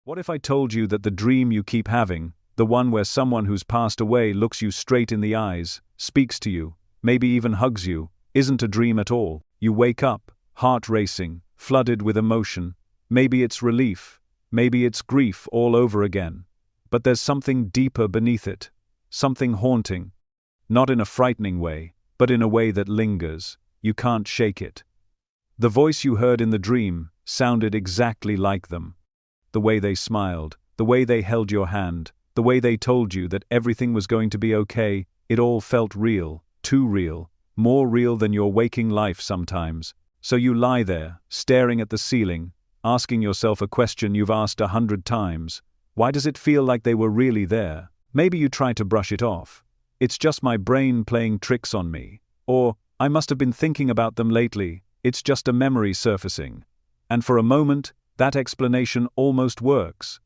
What if I told you that the dream you keep having, the one where someone who's passed away looks you straight in the eyes, speaks to you, maybe even hugs you, isn't a dream at all? You wake up, heart racing, flooded with emotion. Maybe it's relief, maybe it's grief all over again. But there's something deeper beneath it, something haunting. Not in a frightening way, but in a way that lingers. You can't shake it. The voice you heard in the dream sounded exactly like them. The way they smiled, the way they held your hand, the way they told you that everything was going to be okay, it all felt real, too real, more real than your waking life sometimes. So you lie there, staring at the ceiling, asking yourself a question you've asked 100 times. Why does it feel like they were really there? Maybe you try to brush it off. It's just my brain playing tricks on me. Or, I must have been thinking about them lately, it's just a memory surfacing. And for a moment, that explanation almost works.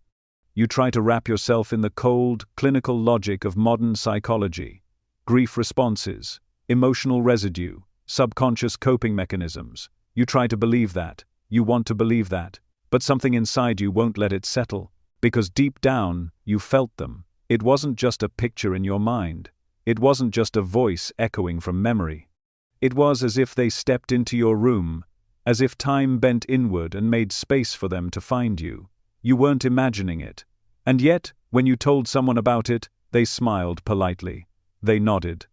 You try to wrap yourself in the cold, clinical logic of modern psychology. Grief responses, emotional residue, subconscious coping mechanisms. You try to believe that. You want to believe that. But something inside you won't let it settle. Because deep down, you felt them. It wasn't just a picture in your mind. It wasn't just a voice echoing from memory. It was as if they stepped into your room, as if time bent inward and made space for them to find you. You weren't imagining it. And yet, when you told someone about it, they smiled politely. They nodded.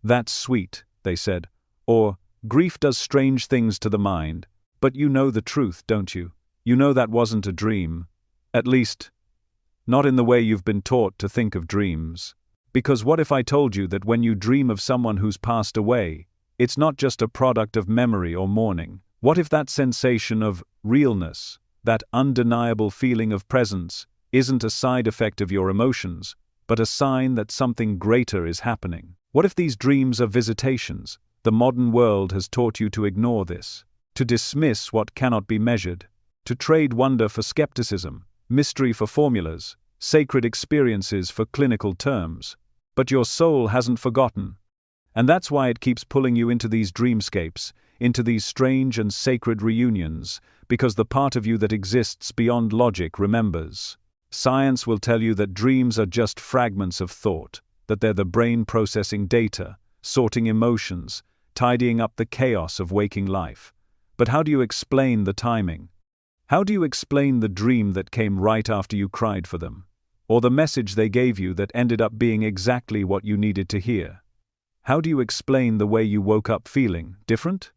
"That's sweet," they said. Or, "Grief does strange things to the mind, but you know the truth, don't you? You know that wasn't a dream. At least, not in the way you've been taught to think of dreams. Because what if I told you that when you dream of someone who's passed away, it's not just a product of memory or mourning? What if that sensation of realness, that undeniable feeling of presence, isn't a side effect of your emotions, but a sign that something greater is happening? What if these dreams are visitations? The modern world has taught you to ignore this, to dismiss what cannot be measured, to trade wonder for skepticism, mystery for formulas, sacred experiences for clinical terms. But your soul hasn't forgotten. And that's why it keeps pulling you into these dreamscapes, into these strange and sacred reunions, because the part of you that exists beyond logic remembers. Science will tell you that dreams are just fragments of thought, that they're the brain processing data, sorting emotions, tidying up the chaos of waking life. But how do you explain the timing? How do you explain the dream that came right after you cried for them? Or the message they gave you that ended up being exactly what you needed to hear? How do you explain the way you woke up feeling different?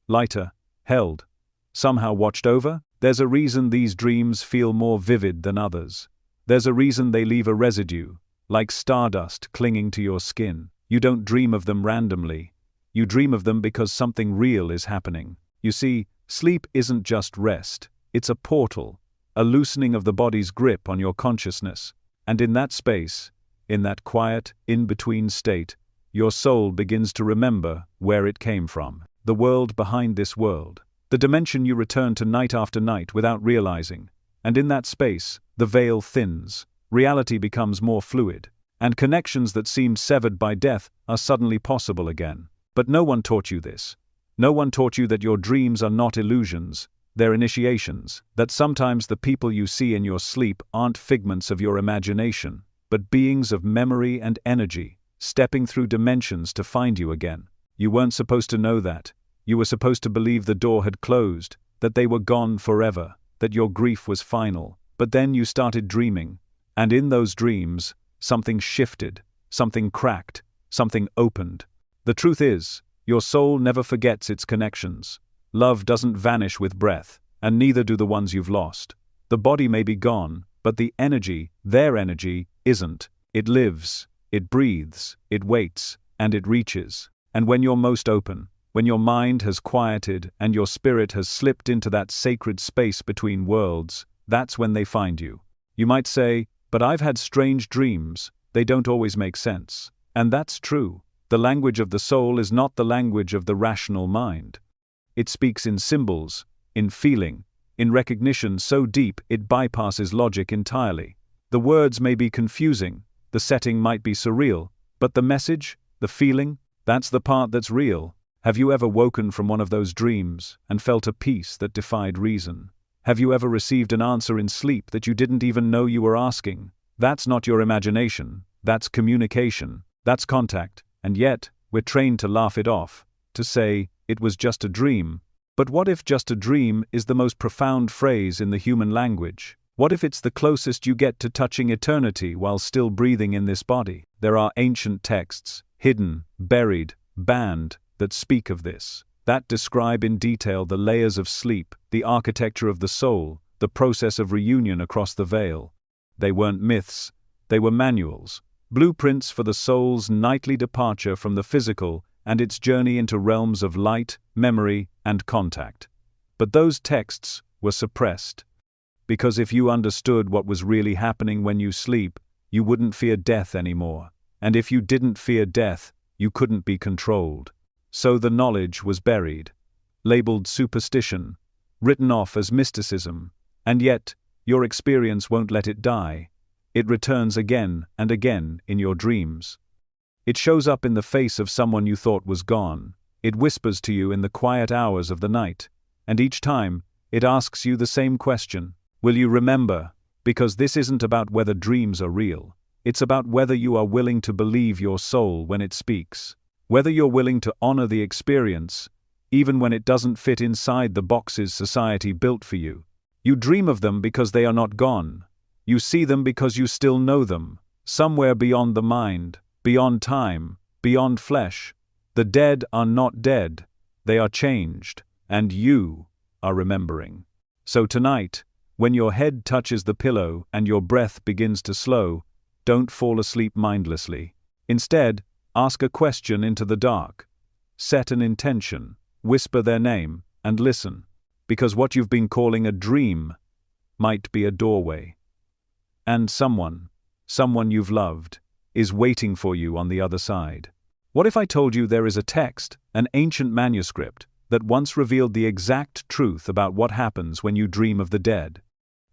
Lighter, held, somehow watched over? There's a reason these dreams feel more vivid than others. There's a reason they leave a residue, like stardust clinging to your skin. You don't dream of them randomly. You dream of them because something real is happening. You see, sleep isn't just rest. It's a portal, a loosening of the body's grip on your consciousness. And in that space, in that quiet, in-between state, your soul begins to remember where it came from. The world behind this world. The dimension you return to night after night without realizing. And in that space, the veil thins, reality becomes more fluid, and connections that seemed severed by death are suddenly possible again. But no one taught you this. No one taught you that your dreams are not illusions, they're initiations, that sometimes the people you see in your sleep aren't figments of your imagination, but beings of memory and energy, stepping through dimensions to find you again. You weren't supposed to know that. You were supposed to believe the door had closed, that they were gone forever, that your grief was final. But then you started dreaming, and in those dreams, something shifted, something cracked, something opened. The truth is, your soul never forgets its connections. Love doesn't vanish with breath, and neither do the ones you've lost. The body may be gone, but the energy, their energy, isn't. It lives, it breathes, it waits, and it reaches. And when you're most open, when your mind has quieted and your spirit has slipped into that sacred space between worlds, that's when they find you. You might say, "But I've had strange dreams, they don't always make sense." And that's true. The language of the soul is not the language of the rational mind. It speaks in symbols, in feeling, in recognition so deep it bypasses logic entirely. The words may be confusing, the setting might be surreal, but the message, the feeling, that's the part that's real. Have you ever woken from one of those dreams and felt a peace that defied reason? Have you ever received an answer in sleep that you didn't even know you were asking? That's not your imagination, that's communication, that's contact, and yet, we're trained to laugh it off, to say, it was just a dream. But what if just a dream is the most profound phrase in the human language? What if it's the closest you get to touching eternity while still breathing in this body? There are ancient texts, hidden, buried, banned, that speak of this, that describe in detail the layers of sleep, the architecture of the soul, the process of reunion across the veil. They weren't myths, they were manuals, blueprints for the soul's nightly departure from the physical and its journey into realms of light, memory, and contact. But those texts were suppressed. Because if you understood what was really happening when you sleep, you wouldn't fear death anymore. And if you didn't fear death, you couldn't be controlled. So the knowledge was buried, labeled superstition, written off as mysticism, and yet, your experience won't let it die. It returns again and again in your dreams. It shows up in the face of someone you thought was gone. It whispers to you in the quiet hours of the night. And each time, it asks you the same question. Will you remember? Because this isn't about whether dreams are real. It's about whether you are willing to believe your soul when it speaks. Whether you're willing to honor the experience, even when it doesn't fit inside the boxes society built for you. You dream of them because they are not gone. You see them because you still know them, somewhere beyond the mind, beyond time, beyond flesh. The dead are not dead, they are changed, and you are remembering. So tonight, when your head touches the pillow and your breath begins to slow, don't fall asleep mindlessly. Instead, ask a question into the dark. Set an intention, whisper their name, and listen, because what you've been calling a dream might be a doorway. And someone you've loved, is waiting for you on the other side. What if I told you there is a text, an ancient manuscript, that once revealed the exact truth about what happens when you dream of the dead?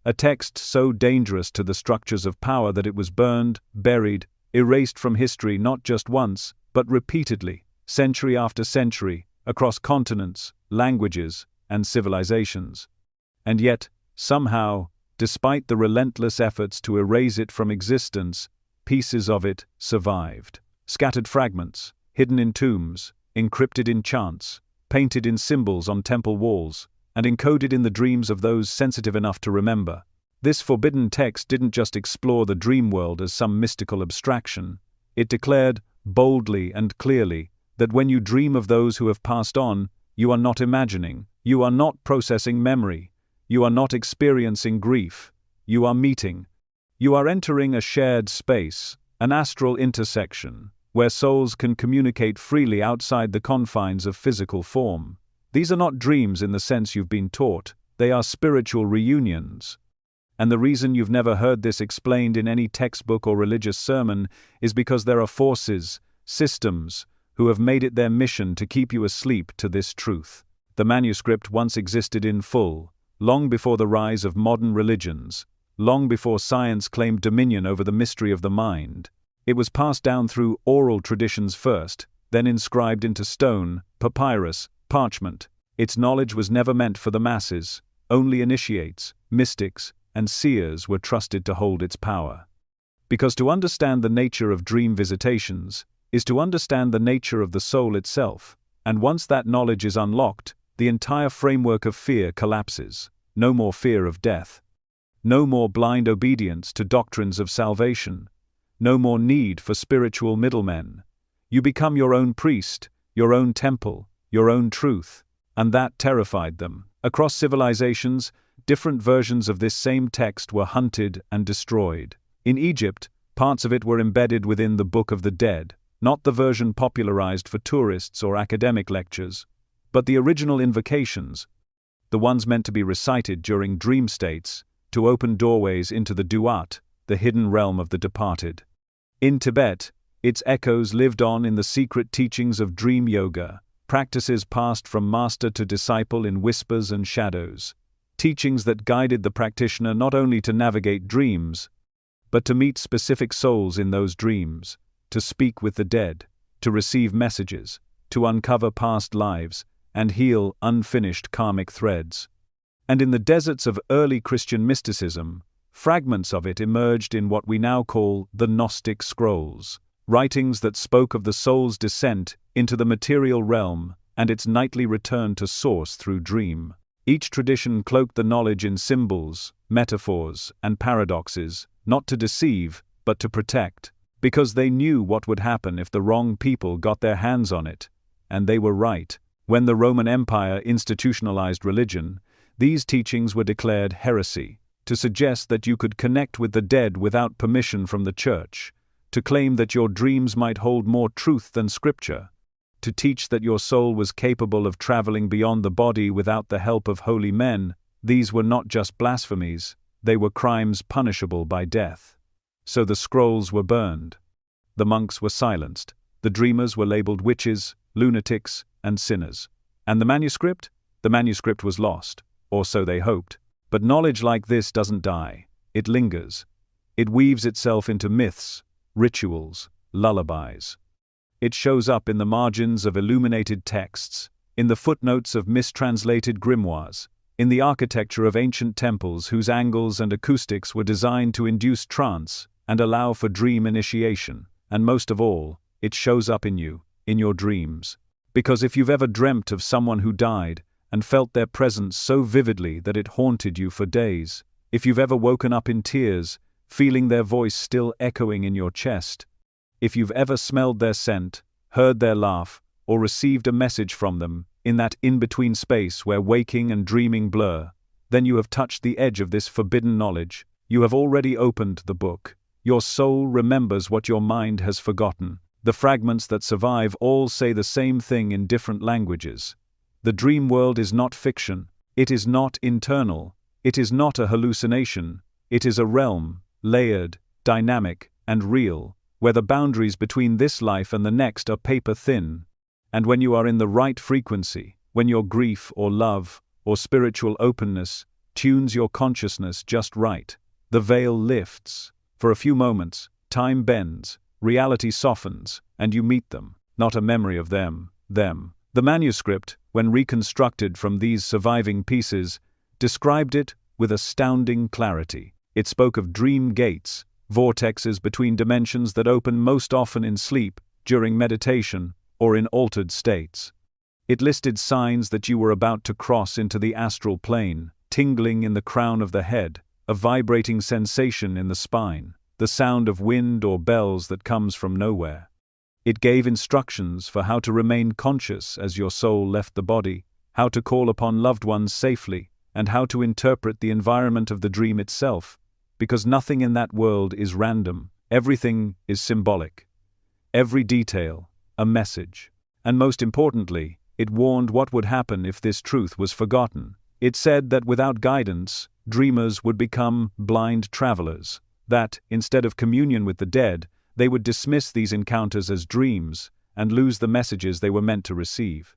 A text so dangerous to the structures of power that it was burned, buried, erased from history not just once, but repeatedly, century after century, across continents, languages, and civilizations. And yet, somehow, despite the relentless efforts to erase it from existence, pieces of it survived. Scattered fragments, hidden in tombs, encrypted in chants, painted in symbols on temple walls, and encoded in the dreams of those sensitive enough to remember. This forbidden text didn't just explore the dream world as some mystical abstraction. It declared, boldly and clearly, that when you dream of those who have passed on, you are not imagining, you are not processing memory, you are not experiencing grief, you are meeting. You are entering a shared space, an astral intersection, where souls can communicate freely outside the confines of physical form. These are not dreams in the sense you've been taught, they are spiritual reunions. And the reason you've never heard this explained in any textbook or religious sermon is because there are forces, systems, who have made it their mission to keep you asleep to this truth. The manuscript once existed in full, long before the rise of modern religions, long before science claimed dominion over the mystery of the mind. It was passed down through oral traditions first, then inscribed into stone, papyrus, parchment. Its knowledge was never meant for the masses. Only initiates, mystics, and seers were trusted to hold its power. Because to understand the nature of dream visitations is to understand the nature of the soul itself, and once that knowledge is unlocked, the entire framework of fear collapses. No more fear of death. No more blind obedience to doctrines of salvation. No more need for spiritual middlemen. You become your own priest, your own temple, your own truth. And that terrified them. Across civilizations, different versions of this same text were hunted and destroyed. In Egypt, parts of it were embedded within the Book of the Dead, not the version popularized for tourists or academic lectures, but the original invocations, the ones meant to be recited during dream states, to open doorways into the duat, the hidden realm of the departed. In Tibet, its echoes lived on in the secret teachings of dream yoga, practices passed from master to disciple in whispers and shadows, teachings that guided the practitioner not only to navigate dreams, but to meet specific souls in those dreams, to speak with the dead, to receive messages, to uncover past lives, and heal unfinished karmic threads. And in the deserts of early Christian mysticism, fragments of it emerged in what we now call the Gnostic scrolls, writings that spoke of the soul's descent into the material realm and its nightly return to source through dream. Each tradition cloaked the knowledge in symbols, metaphors, and paradoxes, not to deceive, but to protect, because they knew what would happen if the wrong people got their hands on it. And they were right. When the Roman Empire institutionalized religion, these teachings were declared heresy, to suggest that you could connect with the dead without permission from the church, to claim that your dreams might hold more truth than scripture, to teach that your soul was capable of traveling beyond the body without the help of holy men. These were not just blasphemies, they were crimes punishable by death. So the scrolls were burned. The monks were silenced. The dreamers were labeled witches, lunatics, and sinners. And the manuscript? The manuscript was lost, or so they hoped. But knowledge like this doesn't die. It lingers. It weaves itself into myths, rituals, lullabies. It shows up in the margins of illuminated texts, in the footnotes of mistranslated grimoires, in the architecture of ancient temples whose angles and acoustics were designed to induce trance and allow for dream initiation. And most of all, it shows up in you, in your dreams. Because if you've ever dreamt of someone who died and felt their presence so vividly that it haunted you for days, if you've ever woken up in tears, feeling their voice still echoing in your chest, if you've ever smelled their scent, heard their laugh, or received a message from them, in that in-between space where waking and dreaming blur, then you have touched the edge of this forbidden knowledge. You have already opened the book. Your soul remembers what your mind has forgotten. The fragments that survive all say the same thing in different languages. The dream world is not fiction. It is not internal. It is not a hallucination. It is a realm, layered, dynamic, and real, where the boundaries between this life and the next are paper thin. And when you are in the right frequency, when your grief or love or spiritual openness tunes your consciousness just right, the veil lifts. For a few moments, time bends, reality softens, and you meet them, not a memory of them. The manuscript, when reconstructed from these surviving pieces, described it with astounding clarity. It spoke of dream gates, vortexes between dimensions that open most often in sleep, during meditation, or in altered states. It listed signs that you were about to cross into the astral plane, tingling in the crown of the head, a vibrating sensation in the spine, the sound of wind or bells that comes from nowhere. It gave instructions for how to remain conscious as your soul left the body, how to call upon loved ones safely, and how to interpret the environment of the dream itself, because nothing in that world is random, everything is symbolic. Every detail, a message. And most importantly, it warned what would happen if this truth was forgotten. It said that without guidance, dreamers would become blind travelers, that, instead of communion with the dead, they would dismiss these encounters as dreams and lose the messages they were meant to receive.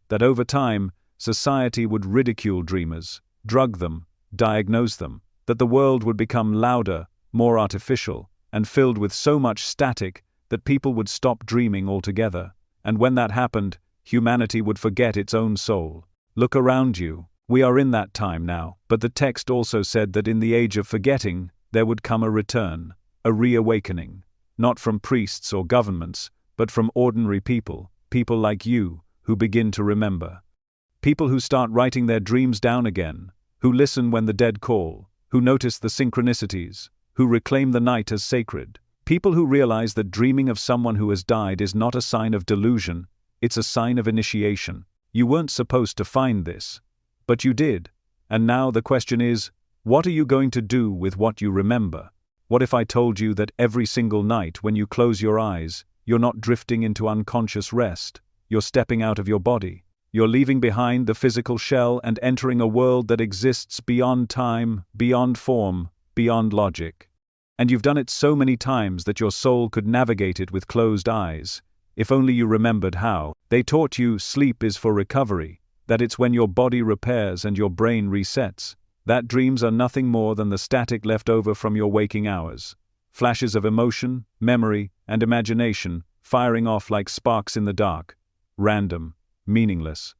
That over time, society would ridicule dreamers, drug them, diagnose them, that the world would become louder, more artificial, and filled with so much static that people would stop dreaming altogether. And when that happened, humanity would forget its own soul. Look around you. We are in that time now, but the text also said that in the age of forgetting, there would come a return, a reawakening, not from priests or governments, but from ordinary people, people like you, who begin to remember. People who start writing their dreams down again, who listen when the dead call, who notice the synchronicities, who reclaim the night as sacred. People who realize that dreaming of someone who has died is not a sign of delusion, it's a sign of initiation. You weren't supposed to find this, but you did. And now the question is, what are you going to do with what you remember? What if I told you that every single night when you close your eyes, you're not drifting into unconscious rest, you're stepping out of your body, you're leaving behind the physical shell and entering a world that exists beyond time, beyond form, beyond logic. And you've done it so many times that your soul could navigate it with closed eyes, if only you remembered how. They taught you sleep is for recovery, that it's when your body repairs and your brain resets, that dreams are nothing more than the static left over from your waking hours. Flashes of emotion, memory, and imagination, firing off like sparks in the dark. Random, meaningless.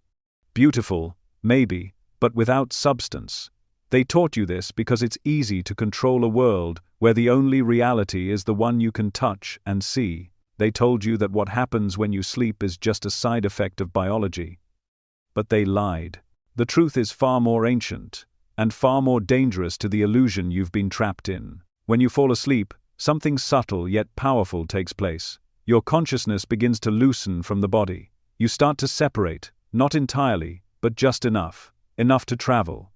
Beautiful, maybe, but without substance. They taught you this because it's easy to control a world where the only reality is the one you can touch and see. They told you that what happens when you sleep is just a side effect of biology. But they lied. The truth is far more ancient, and far more dangerous to the illusion you've been trapped in. When you fall asleep, something subtle yet powerful takes place. Your consciousness begins to loosen from the body. You start to separate, not entirely, but just enough. Enough to travel.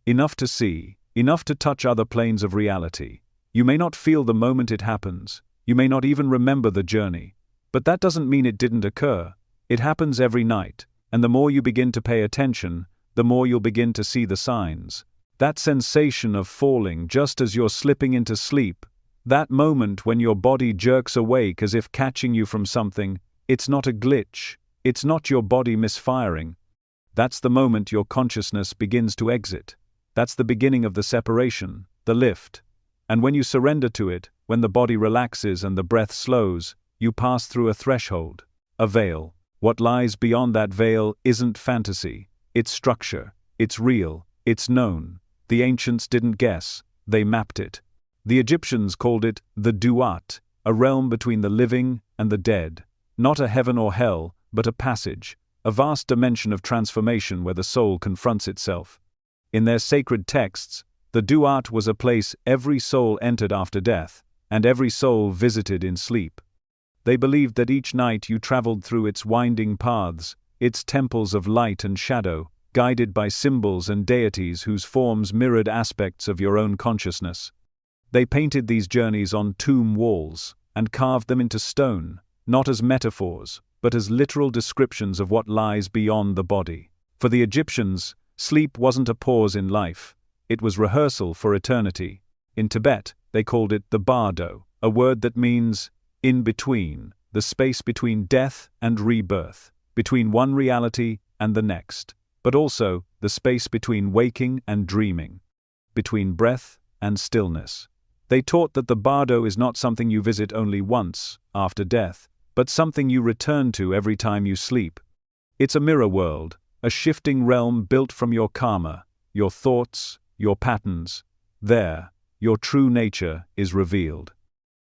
Enough to see. Enough to touch other planes of reality. You may not feel the moment it happens. You may not even remember the journey. But that doesn't mean it didn't occur. It happens every night, and the more you begin to pay attention, the more you'll begin to see the signs. That sensation of falling just as you're slipping into sleep, that moment when your body jerks awake as if catching you from something, it's not a glitch, it's not your body misfiring. That's the moment your consciousness begins to exit. That's the beginning of the separation, the lift. And when you surrender to it, when the body relaxes and the breath slows, you pass through a threshold, a veil. What lies beyond that veil isn't fantasy. It's structure. It's real. It's known. The ancients didn't guess. They mapped it. The Egyptians called it the Duat, a realm between the living and the dead. Not a heaven or hell, but a passage, a vast dimension of transformation where the soul confronts itself. In their sacred texts, the Duat was a place every soul entered after death, and every soul visited in sleep. They believed that each night you traveled through its winding paths, its temples of light and shadow, guided by symbols and deities whose forms mirrored aspects of your own consciousness. They painted these journeys on tomb walls, and carved them into stone, not as metaphors, but as literal descriptions of what lies beyond the body. For the Egyptians, sleep wasn't a pause in life, it was rehearsal for eternity. In Tibet, they called it the bardo, a word that means in between, the space between death and rebirth, between one reality and the next, but also the space between waking and dreaming, between breath and stillness. They taught that the bardo is not something you visit only once, after death, but something you return to every time you sleep. It's a mirror world, a shifting realm built from your karma, your thoughts, your patterns. There, your true nature is revealed.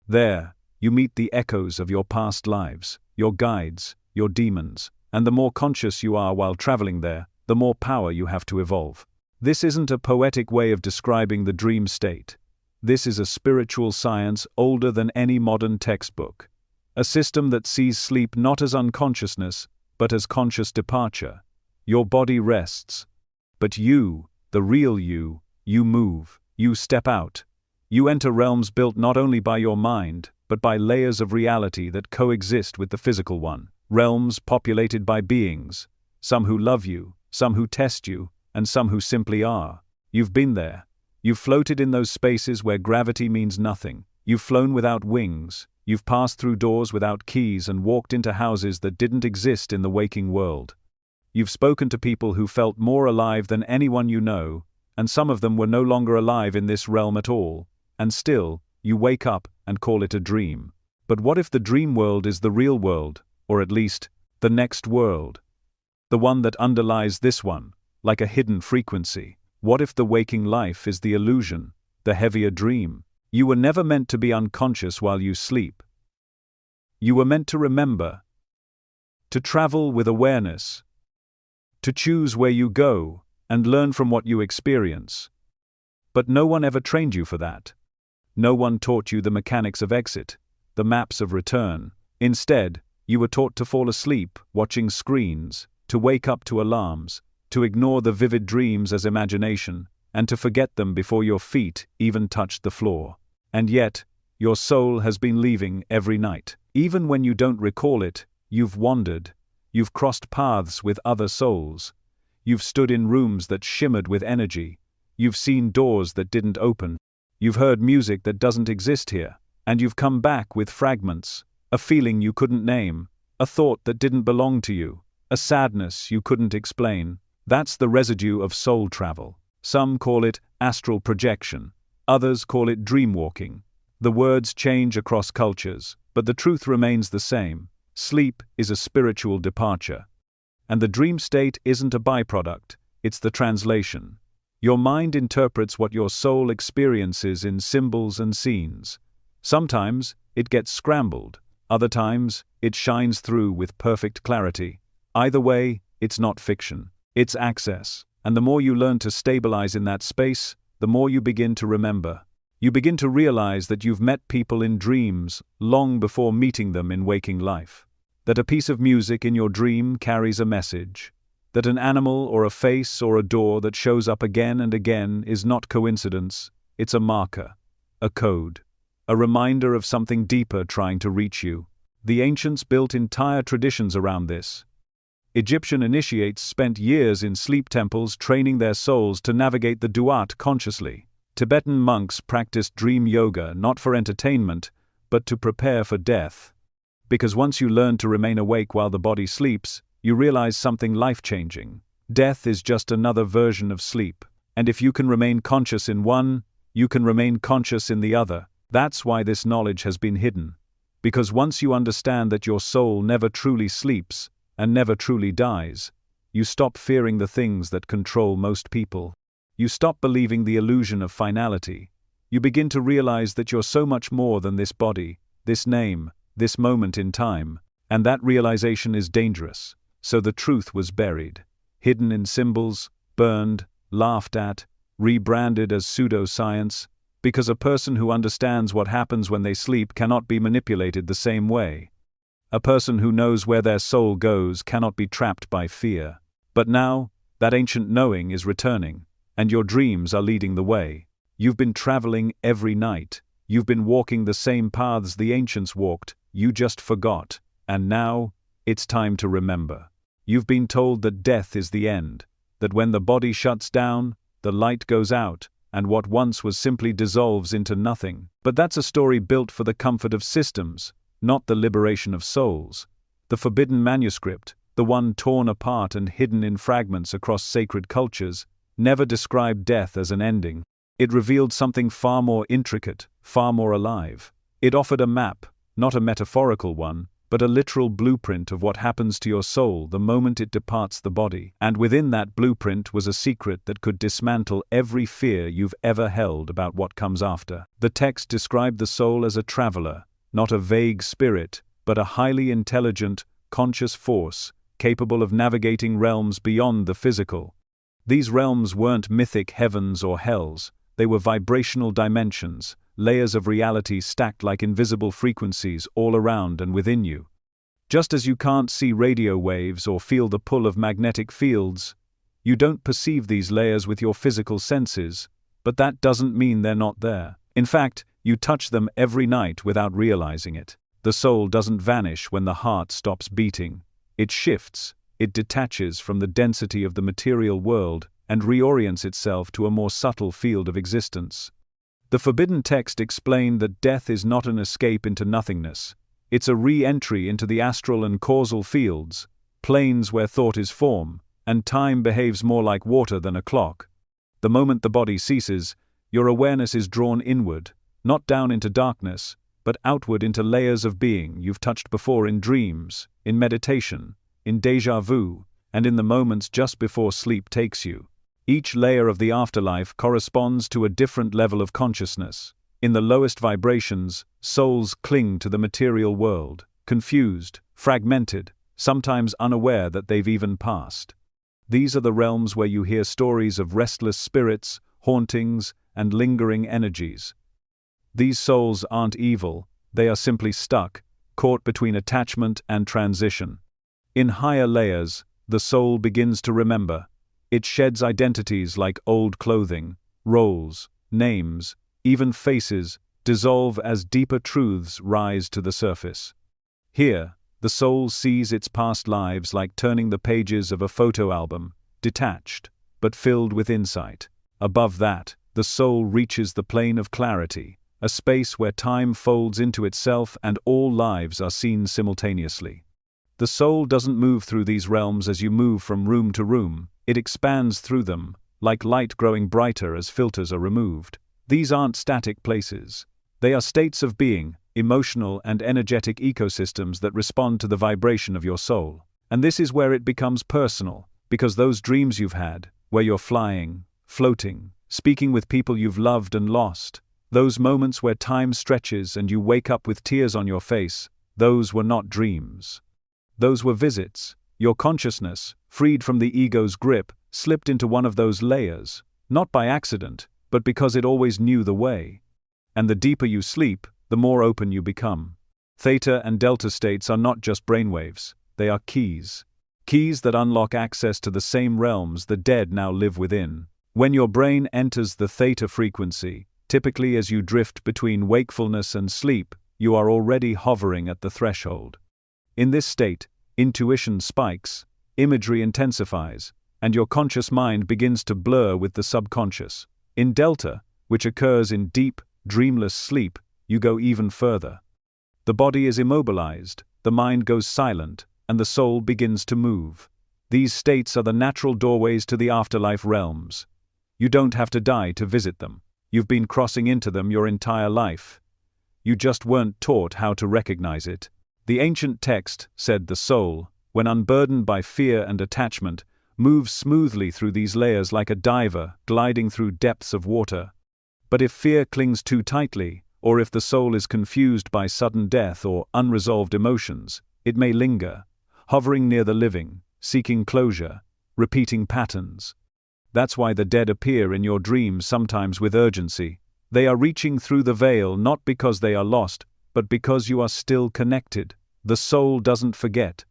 There, you meet the echoes of your past lives, your guides, your demons, and the more conscious you are while traveling there, the more power you have to evolve. This isn't a poetic way of describing the dream state. This is a spiritual science older than any modern textbook. A system that sees sleep not as unconsciousness, but as conscious departure. Your body rests. But you, the real you move, you step out. You enter realms built not only by your mind, but by layers of reality that coexist with the physical one. Realms populated by beings, some who love you, some who test you, and some who simply are. You've been there. You've floated in those spaces where gravity means nothing. You've flown without wings. You've passed through doors without keys and walked into houses that didn't exist in the waking world. You've spoken to people who felt more alive than anyone you know, and some of them were no longer alive in this realm at all, and still, you wake up and call it a dream. But what if the dream world is the real world, or at least, the next world? The one that underlies this one, like a hidden frequency. What if the waking life is the illusion, the heavier dream? You were never meant to be unconscious while you sleep. You were meant to remember, to travel with awareness, to choose where you go, and learn from what you experience. But no one ever trained you for that. No one taught you the mechanics of exit, the maps of return. Instead, you were taught to fall asleep, watching screens, to wake up to alarms, to ignore the vivid dreams as imagination, and to forget them before your feet even touched the floor. And yet, your soul has been leaving every night. Even when you don't recall it, you've wandered. You've crossed paths with other souls. You've stood in rooms that shimmered with energy. You've seen doors that didn't open. You've heard music that doesn't exist here. And you've come back with fragments, a feeling you couldn't name, a thought that didn't belong to you, a sadness you couldn't explain. That's the residue of soul travel. Some call it astral projection. Others call it dreamwalking. The words change across cultures, but the truth remains the same. Sleep is a spiritual departure. And the dream state isn't a byproduct, it's the translation. Your mind interprets what your soul experiences in symbols and scenes. Sometimes, it gets scrambled. Other times, it shines through with perfect clarity. Either way, it's not fiction. It's access. And the more you learn to stabilize in that space, the more you begin to remember. You begin to realize that you've met people in dreams long before meeting them in waking life. That a piece of music in your dream carries a message. That an animal or a face or a door that shows up again and again is not coincidence, it's a marker, a code, a reminder of something deeper trying to reach you. The ancients built entire traditions around this. Egyptian initiates spent years in sleep temples training their souls to navigate the duat consciously. Tibetan monks practiced dream yoga not for entertainment, but to prepare for death. Because once you learn to remain awake while the body sleeps, you realize something life-changing. Death is just another version of sleep. And if you can remain conscious in one, you can remain conscious in the other. That's why this knowledge has been hidden. Because once you understand that your soul never truly sleeps, and never truly dies, you stop fearing the things that control most people. You stop believing the illusion of finality. You begin to realize that you're so much more than this body, this name, this moment in time, and that realization is dangerous. So the truth was buried, hidden in symbols, burned, laughed at, rebranded as pseudoscience, because a person who understands what happens when they sleep cannot be manipulated the same way. A person who knows where their soul goes cannot be trapped by fear. But now, that ancient knowing is returning, and your dreams are leading the way. You've been traveling every night. You've been walking the same paths the ancients walked, you just forgot. And now, it's time to remember. You've been told that death is the end, that when the body shuts down, the light goes out, and what once was simply dissolves into nothing. But that's a story built for the comfort of systems, not the liberation of souls. The forbidden manuscript, the one torn apart and hidden in fragments across sacred cultures, never described death as an ending. It revealed something far more intricate, far more alive. It offered a map, not a metaphorical one, but a literal blueprint of what happens to your soul the moment it departs the body. And within that blueprint was a secret that could dismantle every fear you've ever held about what comes after. The text described the soul as a traveler, not a vague spirit, but a highly intelligent, conscious force, capable of navigating realms beyond the physical. These realms weren't mythic heavens or hells, they were vibrational dimensions, layers of reality stacked like invisible frequencies all around and within you. Just as you can't see radio waves or feel the pull of magnetic fields, you don't perceive these layers with your physical senses, but that doesn't mean they're not there. In fact, you touch them every night without realizing it. The soul doesn't vanish when the heart stops beating. It shifts, it detaches from the density of the material world and reorients itself to a more subtle field of existence. The forbidden text explained that death is not an escape into nothingness. It's a re-entry into the astral and causal fields, planes where thought is form, and time behaves more like water than a clock. The moment the body ceases, your awareness is drawn inward, not down into darkness, but outward into layers of being you've touched before in dreams, in meditation, in déjà vu, and in the moments just before sleep takes you. Each layer of the afterlife corresponds to a different level of consciousness. In the lowest vibrations, souls cling to the material world, confused, fragmented, sometimes unaware that they've even passed. These are the realms where you hear stories of restless spirits, hauntings, and lingering energies. These souls aren't evil, they are simply stuck, caught between attachment and transition. In higher layers, the soul begins to remember. It sheds identities like old clothing, roles, names, even faces, dissolve as deeper truths rise to the surface. Here, the soul sees its past lives like turning the pages of a photo album, detached, but filled with insight. Above that, the soul reaches the plane of clarity, a space where time folds into itself and all lives are seen simultaneously. The soul doesn't move through these realms as you move from room to room, it expands through them, like light growing brighter as filters are removed. These aren't static places. They are states of being, emotional and energetic ecosystems that respond to the vibration of your soul. And this is where it becomes personal, because those dreams you've had, where you're flying, floating, speaking with people you've loved and lost. Those moments where time stretches and you wake up with tears on your face, those were not dreams. Those were visits. Your consciousness, freed from the ego's grip, slipped into one of those layers, not by accident, but because it always knew the way. And the deeper you sleep, the more open you become. Theta and delta states are not just brainwaves, they are keys. Keys that unlock access to the same realms the dead now live within. When your brain enters the theta frequency, typically as you drift between wakefulness and sleep, you are already hovering at the threshold. In this state, intuition spikes, imagery intensifies, and your conscious mind begins to blur with the subconscious. In delta, which occurs in deep, dreamless sleep, you go even further. The body is immobilized, the mind goes silent, and the soul begins to move. These states are the natural doorways to the afterlife realms. You don't have to die to visit them. You've been crossing into them your entire life. You just weren't taught how to recognize it. The ancient text said the soul, when unburdened by fear and attachment, moves smoothly through these layers like a diver gliding through depths of water. But if fear clings too tightly, or if the soul is confused by sudden death or unresolved emotions, it may linger, hovering near the living, seeking closure, repeating patterns. That's why the dead appear in your dreams sometimes with urgency. They are reaching through the veil not because they are lost, but because you are still connected. The soul doesn't forget.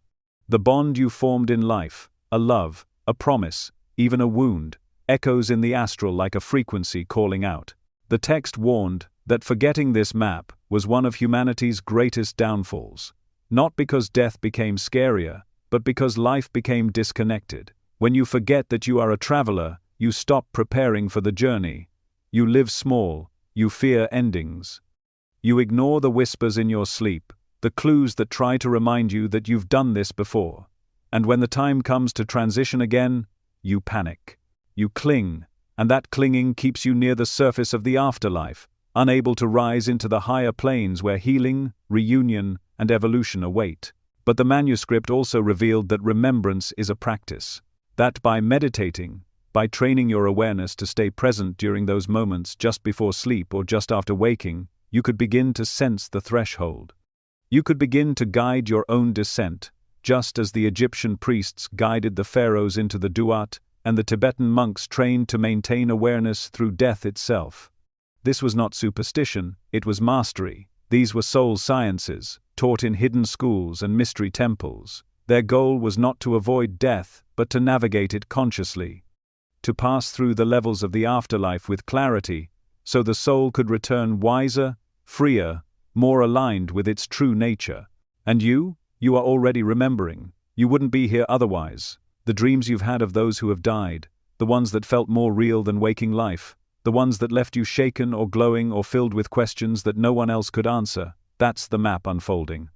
The bond you formed in life, a love, a promise, even a wound, echoes in the astral like a frequency calling out. The text warned that forgetting this map was one of humanity's greatest downfalls. Not because death became scarier, but because life became disconnected. When you forget that you are a traveler, you stop preparing for the journey. You live small, you fear endings. You ignore the whispers in your sleep, the clues that try to remind you that you've done this before. And when the time comes to transition again, you panic. You cling, and that clinging keeps you near the surface of the afterlife, unable to rise into the higher planes where healing, reunion, and evolution await. But the manuscript also revealed that remembrance is a practice. That by meditating, by training your awareness to stay present during those moments just before sleep or just after waking, you could begin to sense the threshold. You could begin to guide your own descent, just as the Egyptian priests guided the pharaohs into the Duat, and the Tibetan monks trained to maintain awareness through death itself. This was not superstition, it was mastery. These were soul sciences, taught in hidden schools and mystery temples. Their goal was not to avoid death, but to navigate it consciously. To pass through the levels of the afterlife with clarity, so the soul could return wiser, freer, more aligned with its true nature. And you are already remembering. You wouldn't be here otherwise. The dreams you've had of those who have died, the ones that felt more real than waking life, the ones that left you shaken or glowing or filled with questions that no one else could answer, that's the map unfolding.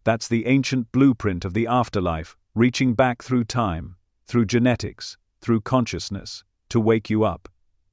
That's the ancient blueprint of the afterlife, reaching back through time, through genetics, through consciousness, to wake you up.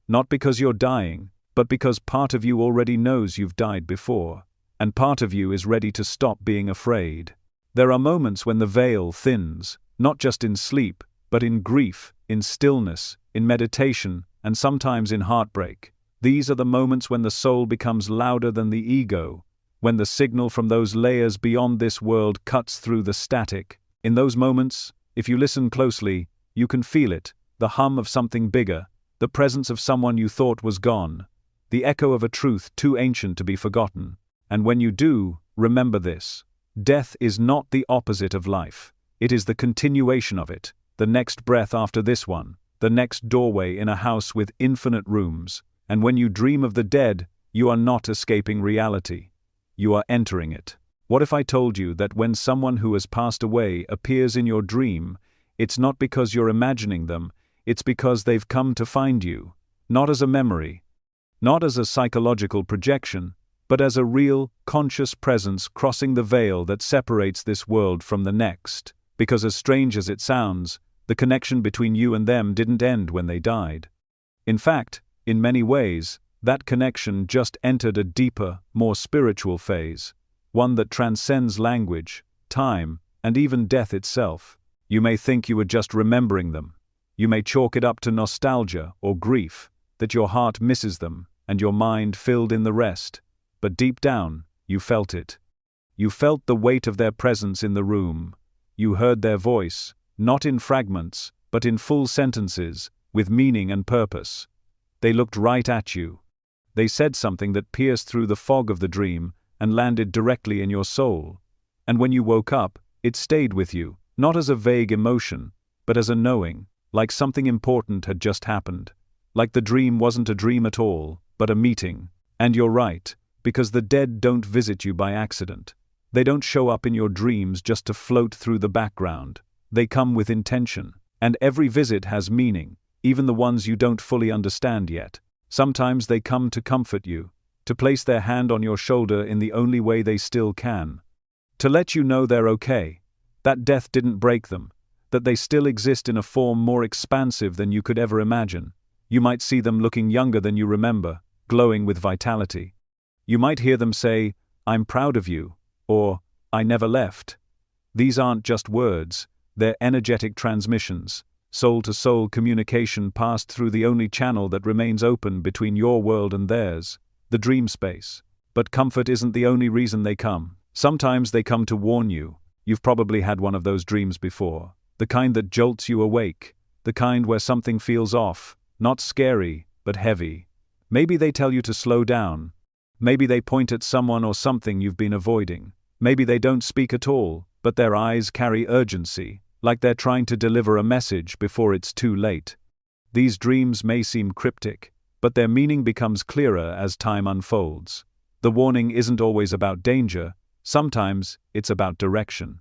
Not because you're dying, but because part of you already knows you've died before, and part of you is ready to stop being afraid. There are moments when the veil thins, not just in sleep, but in grief, in stillness, in meditation, and sometimes in heartbreak. These are the moments when the soul becomes louder than the ego, when the signal from those layers beyond this world cuts through the static. In those moments, if you listen closely, you can feel it, the hum of something bigger, the presence of someone you thought was gone, the echo of a truth too ancient to be forgotten. And when you do, remember this. Death is not the opposite of life. It is the continuation of it, the next breath after this one, the next doorway in a house with infinite rooms. And when you dream of the dead, you are not escaping reality. You are entering it. What if I told you that when someone who has passed away appears in your dream, it's not because you're imagining them, it's because they've come to find you, not as a memory, not as a psychological projection, but as a real, conscious presence crossing the veil that separates this world from the next. Because as strange as it sounds, the connection between you and them didn't end when they died. In fact, in many ways, that connection just entered a deeper, more spiritual phase, one that transcends language, time, and even death itself. You may think you were just remembering them. You may chalk it up to nostalgia or grief, that your heart misses them, and your mind filled in the rest. But deep down, you felt it. You felt the weight of their presence in the room. You heard their voice, not in fragments, but in full sentences, with meaning and purpose. They looked right at you. They said something that pierced through the fog of the dream and landed directly in your soul. And when you woke up, it stayed with you, not as a vague emotion, but as a knowing, like something important had just happened. Like the dream wasn't a dream at all, but a meeting. And you're right, because the dead don't visit you by accident. They don't show up in your dreams just to float through the background. They come with intention. And every visit has meaning, even the ones you don't fully understand yet. Sometimes they come to comfort you, to place their hand on your shoulder in the only way they still can. To let you know they're okay, that death didn't break them, that they still exist in a form more expansive than you could ever imagine. You might see them looking younger than you remember, glowing with vitality. You might hear them say, "I'm proud of you," or "I never left." These aren't just words, they're energetic transmissions, soul-to-soul communication passed through the only channel that remains open between your world and theirs, the dream space. But comfort isn't the only reason they come. Sometimes they come to warn you. You've probably had one of those dreams before, the kind that jolts you awake, the kind where something feels off, not scary, but heavy. Maybe they tell you to slow down. Maybe they point at someone or something you've been avoiding. Maybe they don't speak at all, but their eyes carry urgency, like they're trying to deliver a message before it's too late. These dreams may seem cryptic, but their meaning becomes clearer as time unfolds. The warning isn't always about danger, sometimes it's about direction.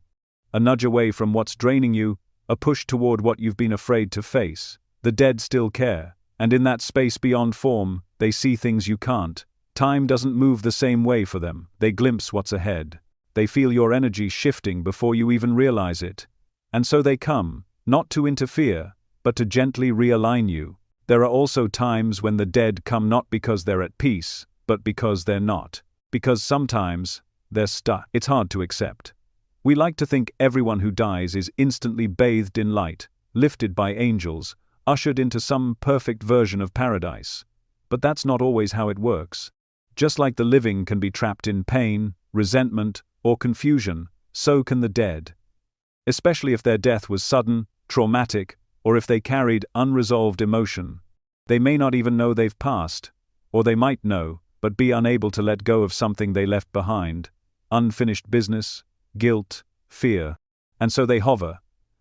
A nudge away from what's draining you, a push toward what you've been afraid to face. The dead still care, and in that space beyond form, they see things you can't. Time doesn't move the same way for them. They glimpse what's ahead. They feel your energy shifting before you even realize it. And so they come, not to interfere, but to gently realign you. There are also times when the dead come not because they're at peace, but because they're not. Because sometimes, they're stuck. It's hard to accept. We like to think everyone who dies is instantly bathed in light, lifted by angels, ushered into some perfect version of paradise. But that's not always how it works. Just like the living can be trapped in pain, resentment, or confusion, so can the dead. Especially if their death was sudden, traumatic, or if they carried unresolved emotion. They may not even know they've passed, or they might know, but be unable to let go of something they left behind. Unfinished business, guilt, fear. And so they hover,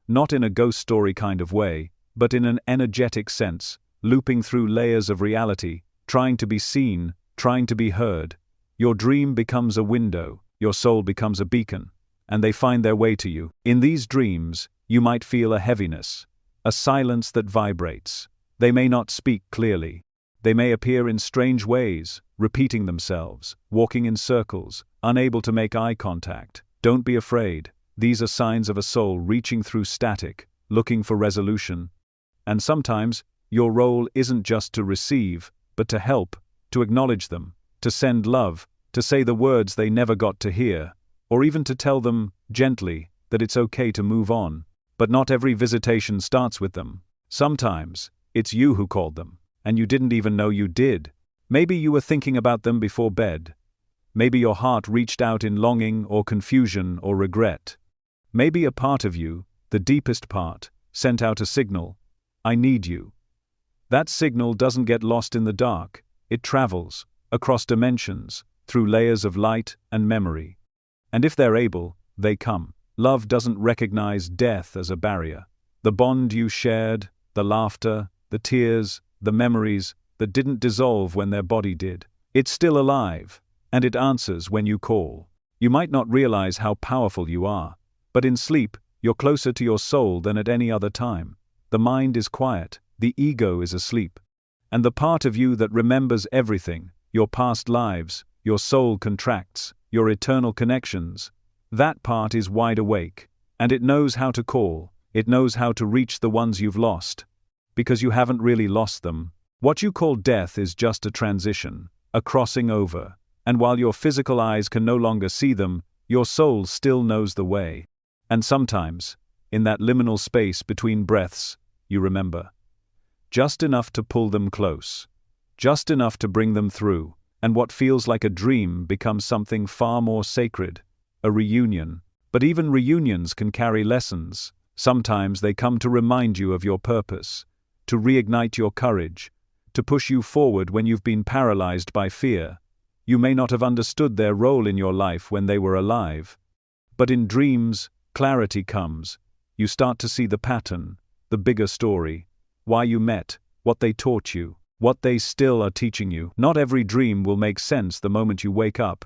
not in a ghost story kind of way, but in an energetic sense, looping through layers of reality, trying to be seen, trying to be heard. Your dream becomes a window, your soul becomes a beacon, and they find their way to you. In these dreams, you might feel a heaviness, a silence that vibrates. They may not speak clearly. They may appear in strange ways, repeating themselves, walking in circles, unable to make eye contact. Don't be afraid. These are signs of a soul reaching through static, looking for resolution. And sometimes, your role isn't just to receive, but to help, to acknowledge them, to send love, to say the words they never got to hear, or even to tell them, gently, that it's okay to move on. But not every visitation starts with them. Sometimes, it's you who called them, and you didn't even know you did. Maybe you were thinking about them before bed. Maybe your heart reached out in longing or confusion or regret. Maybe a part of you, the deepest part, sent out a signal, "I need you." That signal doesn't get lost in the dark. It travels, across dimensions, through layers of light and memory. And if they're able, they come. Love doesn't recognize death as a barrier. The bond you shared, the laughter, the tears, the memories that didn't dissolve when their body did. It's still alive, and it answers when you call. You might not realize how powerful you are, but in sleep, you're closer to your soul than at any other time. The mind is quiet, the ego is asleep. And the part of you that remembers everything, your past lives, your soul contracts, your eternal connections, that part is wide awake, and it knows how to call, it knows how to reach the ones you've lost. Because you haven't really lost them. What you call death is just a transition, a crossing over, and while your physical eyes can no longer see them, your soul still knows the way. And sometimes, in that liminal space between breaths, you remember. Just enough to pull them close. Just enough to bring them through, and what feels like a dream becomes something far more sacred, a reunion. But even reunions can carry lessons. Sometimes they come to remind you of your purpose, to reignite your courage, to push you forward when you've been paralyzed by fear. You may not have understood their role in your life when they were alive. But in dreams, clarity comes. You start to see the pattern, the bigger story, why you met, what they taught you, what they still are teaching you. Not every dream will make sense the moment you wake up.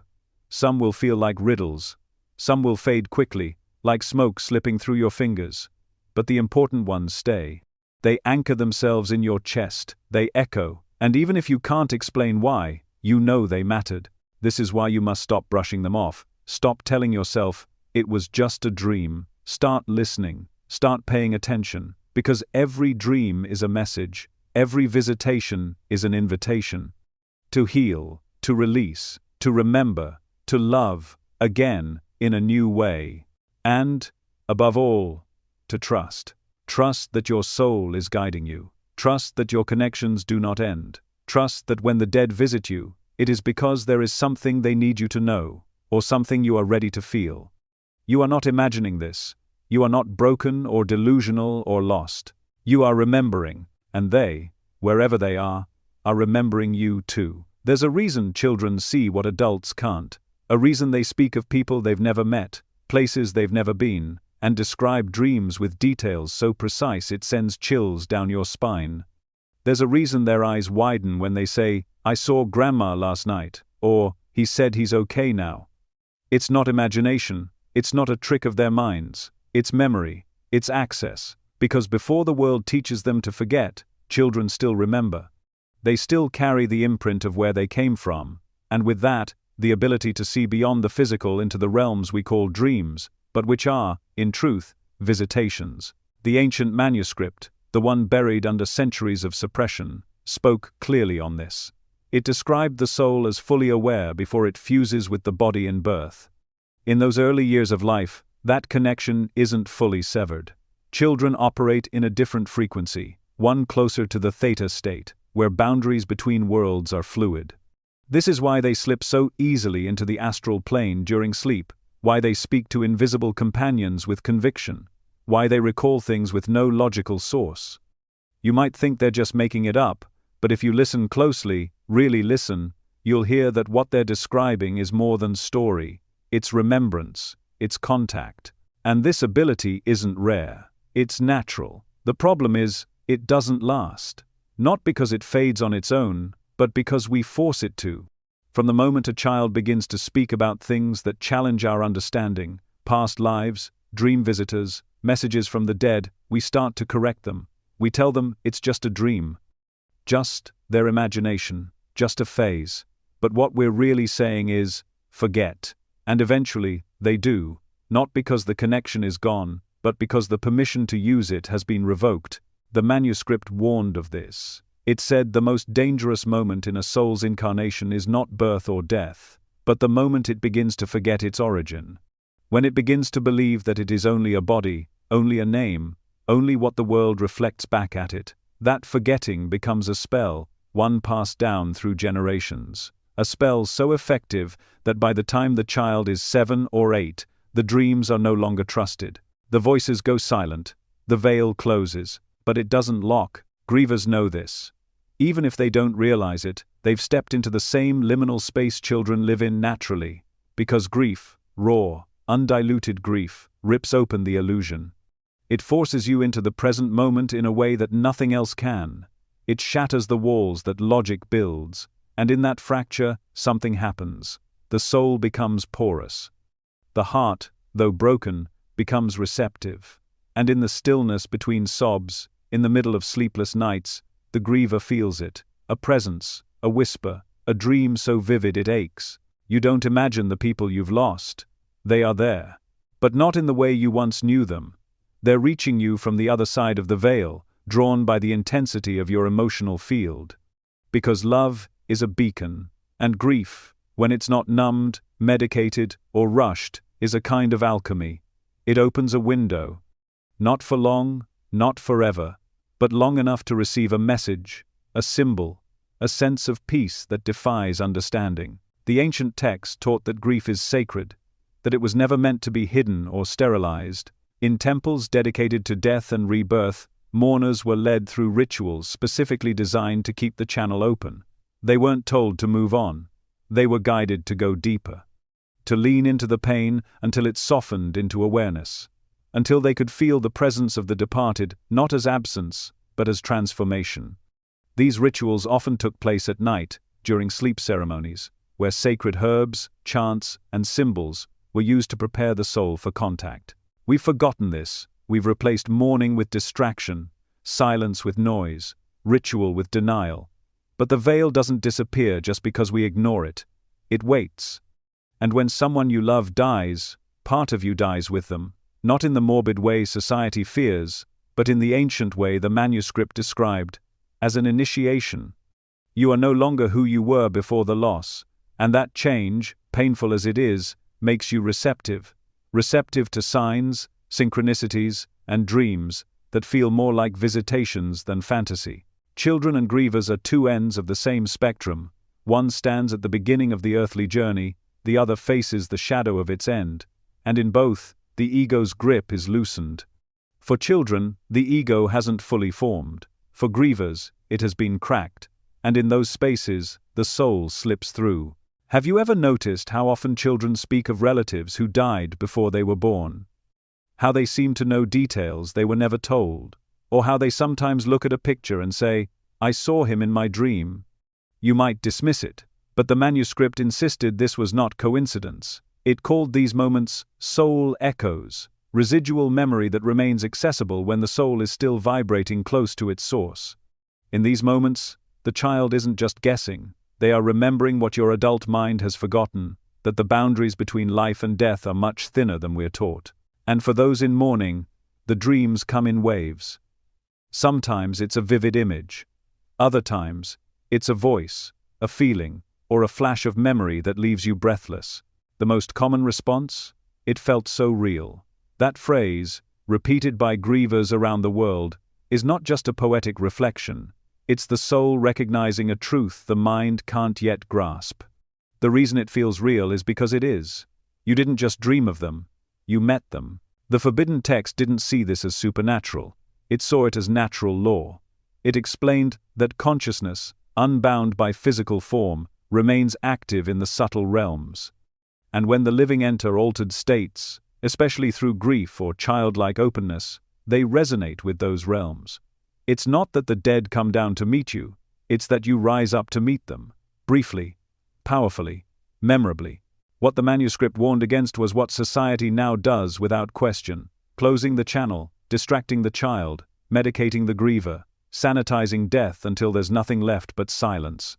Some will feel like riddles. Some will fade quickly, like smoke slipping through your fingers. But the important ones stay. They anchor themselves in your chest, they echo, and even if you can't explain why, you know they mattered. This is why you must stop brushing them off. Stop telling yourself, it was just a dream. Start listening. Start paying attention. Because every dream is a message. Every visitation is an invitation. To heal, to release, to remember, to love, again, in a new way. And, above all, to trust. Trust that your soul is guiding you. Trust that your connections do not end. Trust that when the dead visit you, it is because there is something they need you to know, or something you are ready to feel. You are not imagining this. You are not broken or delusional or lost. You are remembering, and they, wherever they are remembering you too. There's a reason children see what adults can't. A reason they speak of people they've never met, places they've never been, and describe dreams with details so precise it sends chills down your spine. There's a reason their eyes widen when they say, "I saw Grandma last night," or, "He said he's okay now." It's not imagination, it's not a trick of their minds, it's memory, it's access, because before the world teaches them to forget, children still remember. They still carry the imprint of where they came from, and with that, the ability to see beyond the physical into the realms we call dreams, but which are, in truth, visitations. The ancient manuscript, the one buried under centuries of suppression, spoke clearly on this. It described the soul as fully aware before it fuses with the body in birth. In those early years of life, that connection isn't fully severed. Children operate in a different frequency, one closer to the theta state, where boundaries between worlds are fluid. This is why they slip so easily into the astral plane during sleep, why they speak to invisible companions with conviction, why they recall things with no logical source. You might think they're just making it up, but if you listen closely, really listen, you'll hear that what they're describing is more than story. It's remembrance, it's contact. And this ability isn't rare, it's natural. The problem is, it doesn't last. Not because it fades on its own, but because we force it to. From the moment a child begins to speak about things that challenge our understanding, past lives, dream visitors, messages from the dead, we start to correct them. We tell them it's just a dream. Just their imagination, just a phase. But what we're really saying is, forget. And eventually, they do, not because the connection is gone, but because the permission to use it has been revoked. The manuscript warned of this. It said the most dangerous moment in a soul's incarnation is not birth or death, but the moment it begins to forget its origin. When it begins to believe that it is only a body, only a name, only what the world reflects back at it, that forgetting becomes a spell, one passed down through generations. A spell so effective that by the time the child is 7 or 8, the dreams are no longer trusted. The voices go silent, the veil closes, but it doesn't lock. Grievers know this. Even if they don't realize it, they've stepped into the same liminal space children live in naturally. Because grief, raw, undiluted grief, rips open the illusion. It forces you into the present moment in a way that nothing else can. It shatters the walls that logic builds, and in that fracture, something happens. The soul becomes porous. The heart, though broken, becomes receptive. And in the stillness between sobs, in the middle of sleepless nights, the griever feels it, a presence, a whisper, a dream so vivid it aches. You don't imagine the people you've lost. They are there. But not in the way you once knew them. They're reaching you from the other side of the veil, drawn by the intensity of your emotional field. Because love is a beacon, and grief, when it's not numbed, medicated, or rushed, is a kind of alchemy. It opens a window. Not for long, not forever, but long enough to receive a message, a symbol, a sense of peace that defies understanding. The ancient text taught that grief is sacred, that it was never meant to be hidden or sterilized. In temples dedicated to death and rebirth, mourners were led through rituals specifically designed to keep the channel open. They weren't told to move on. They were guided to go deeper, to lean into the pain until it softened into awareness, until they could feel the presence of the departed not as absence, but as transformation. These rituals often took place at night, during sleep ceremonies, where sacred herbs, chants, and symbols were used to prepare the soul for contact. We've forgotten this. We've replaced mourning with distraction, silence with noise, ritual with denial. But the veil doesn't disappear just because we ignore it. It waits. And when someone you love dies, part of you dies with them, not in the morbid way society fears, but in the ancient way the manuscript described, as an initiation. You are no longer who you were before the loss, and that change, painful as it is, makes you receptive to signs, synchronicities, and dreams that feel more like visitations than fantasy. Children and grievers are two ends of the same spectrum. One stands at the beginning of the earthly journey, the other faces the shadow of its end, and in both, the ego's grip is loosened. For children, the ego hasn't fully formed. For grievers, it has been cracked, and in those spaces, the soul slips through. Have you ever noticed how often children speak of relatives who died before they were born? How they seem to know details they were never told, or how they sometimes look at a picture and say, "I saw him in my dream." You might dismiss it, but the manuscript insisted this was not coincidence. It called these moments soul echoes, residual memory that remains accessible when the soul is still vibrating close to its source. In these moments, the child isn't just guessing, they are remembering what your adult mind has forgotten, that the boundaries between life and death are much thinner than we're taught. And for those in mourning, the dreams come in waves. Sometimes it's a vivid image. Other times, it's a voice, a feeling, or a flash of memory that leaves you breathless. The most common response? It felt so real. That phrase, repeated by grievers around the world, is not just a poetic reflection. It's the soul recognizing a truth the mind can't yet grasp. The reason it feels real is because it is. You didn't just dream of them, you met them. The forbidden text didn't see this as supernatural. It saw it as natural law. It explained that consciousness, unbound by physical form, remains active in the subtle realms. And when the living enter altered states, especially through grief or childlike openness, they resonate with those realms. It's not that the dead come down to meet you, it's that you rise up to meet them, briefly, powerfully, memorably. What the manuscript warned against was what society now does without question, closing the channel, distracting the child, medicating the griever, sanitizing death until there's nothing left but silence.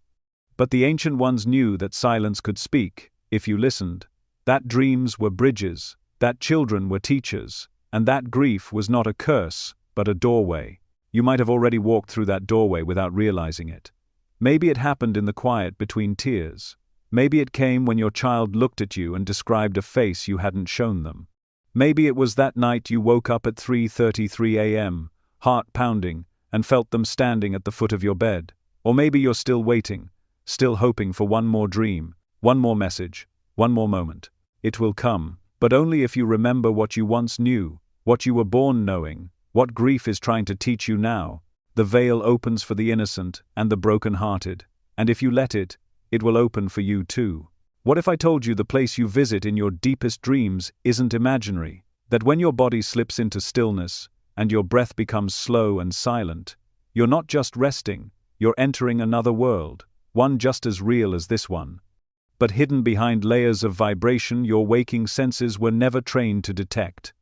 But the ancient ones knew that silence could speak, if you listened, that dreams were bridges, that children were teachers, and that grief was not a curse, but a doorway. You might have already walked through that doorway without realizing it. Maybe it happened in the quiet between tears. Maybe it came when your child looked at you and described a face you hadn't shown them. Maybe it was that night you woke up at 3:33 a.m., heart pounding, and felt them standing at the foot of your bed. Or maybe you're still waiting, still hoping for one more dream, one more message, one more moment. It will come, but only if you remember what you once knew, what you were born knowing, what grief is trying to teach you now. The veil opens for the innocent and the broken-hearted, and if you let it, it will open for you too. What if I told you the place you visit in your deepest dreams isn't imaginary? That when your body slips into stillness, and your breath becomes slow and silent, you're not just resting, you're entering another world, one just as real as this one. But hidden behind layers of vibration your waking senses were never trained to detect.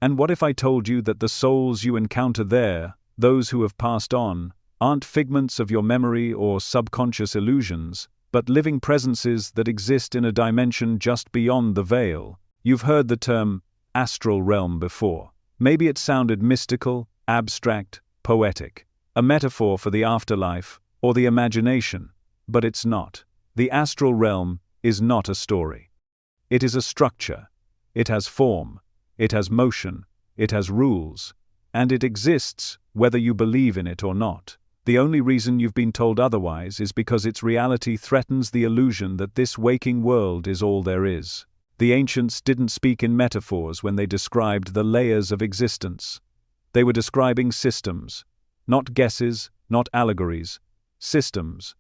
And what if I told you that the souls you encounter there, those who have passed on, aren't figments of your memory or subconscious illusions, but living presences that exist in a dimension just beyond the veil? You've heard the term astral realm before. Maybe it sounded mystical, abstract, poetic, a metaphor for the afterlife or the imagination, but it's not. The astral realm is not a story. It is a structure. It has form. It has motion. It has rules. And it exists, whether you believe in it or not. The only reason you've been told otherwise is because its reality threatens the illusion that this waking world is all there is. The ancients didn't speak in metaphors when they described the layers of existence. They were describing systems. Not guesses, not allegories. Systems.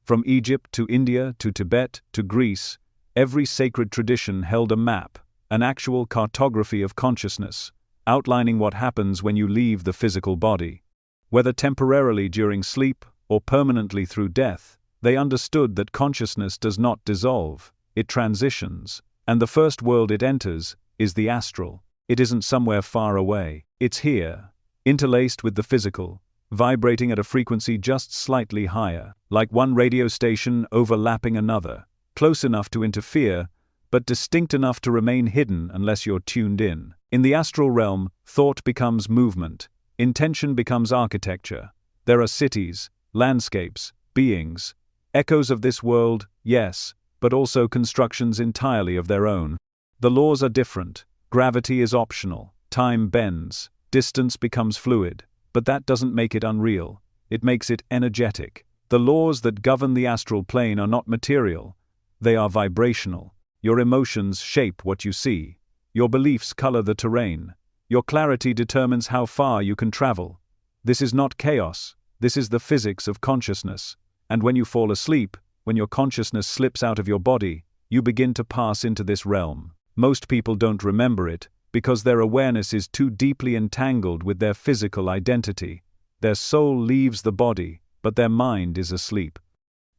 From Egypt to India to Tibet to Greece, every sacred tradition held a map, an actual cartography of consciousness, outlining what happens when you leave the physical body. Whether temporarily during sleep or permanently through death, they understood that consciousness does not dissolve, it transitions, and the first world it enters is the astral. It isn't somewhere far away, it's here, interlaced with the physical, vibrating at a frequency just slightly higher, like one radio station overlapping another, close enough to interfere, but distinct enough to remain hidden unless you're tuned in. In the astral realm, thought becomes movement, intention becomes architecture. There are cities, landscapes, beings, echoes of this world, yes, but also constructions entirely of their own. The laws are different, gravity is optional, time bends, distance becomes fluid, but that doesn't make it unreal, it makes it energetic. The laws that govern the astral plane are not material, they are vibrational. Your emotions shape what you see. Your beliefs color the terrain. Your clarity determines how far you can travel. This is not chaos, this is the physics of consciousness. And when you fall asleep, when your consciousness slips out of your body, you begin to pass into this realm. Most people don't remember it, because their awareness is too deeply entangled with their physical identity. Their soul leaves the body, but their mind is asleep.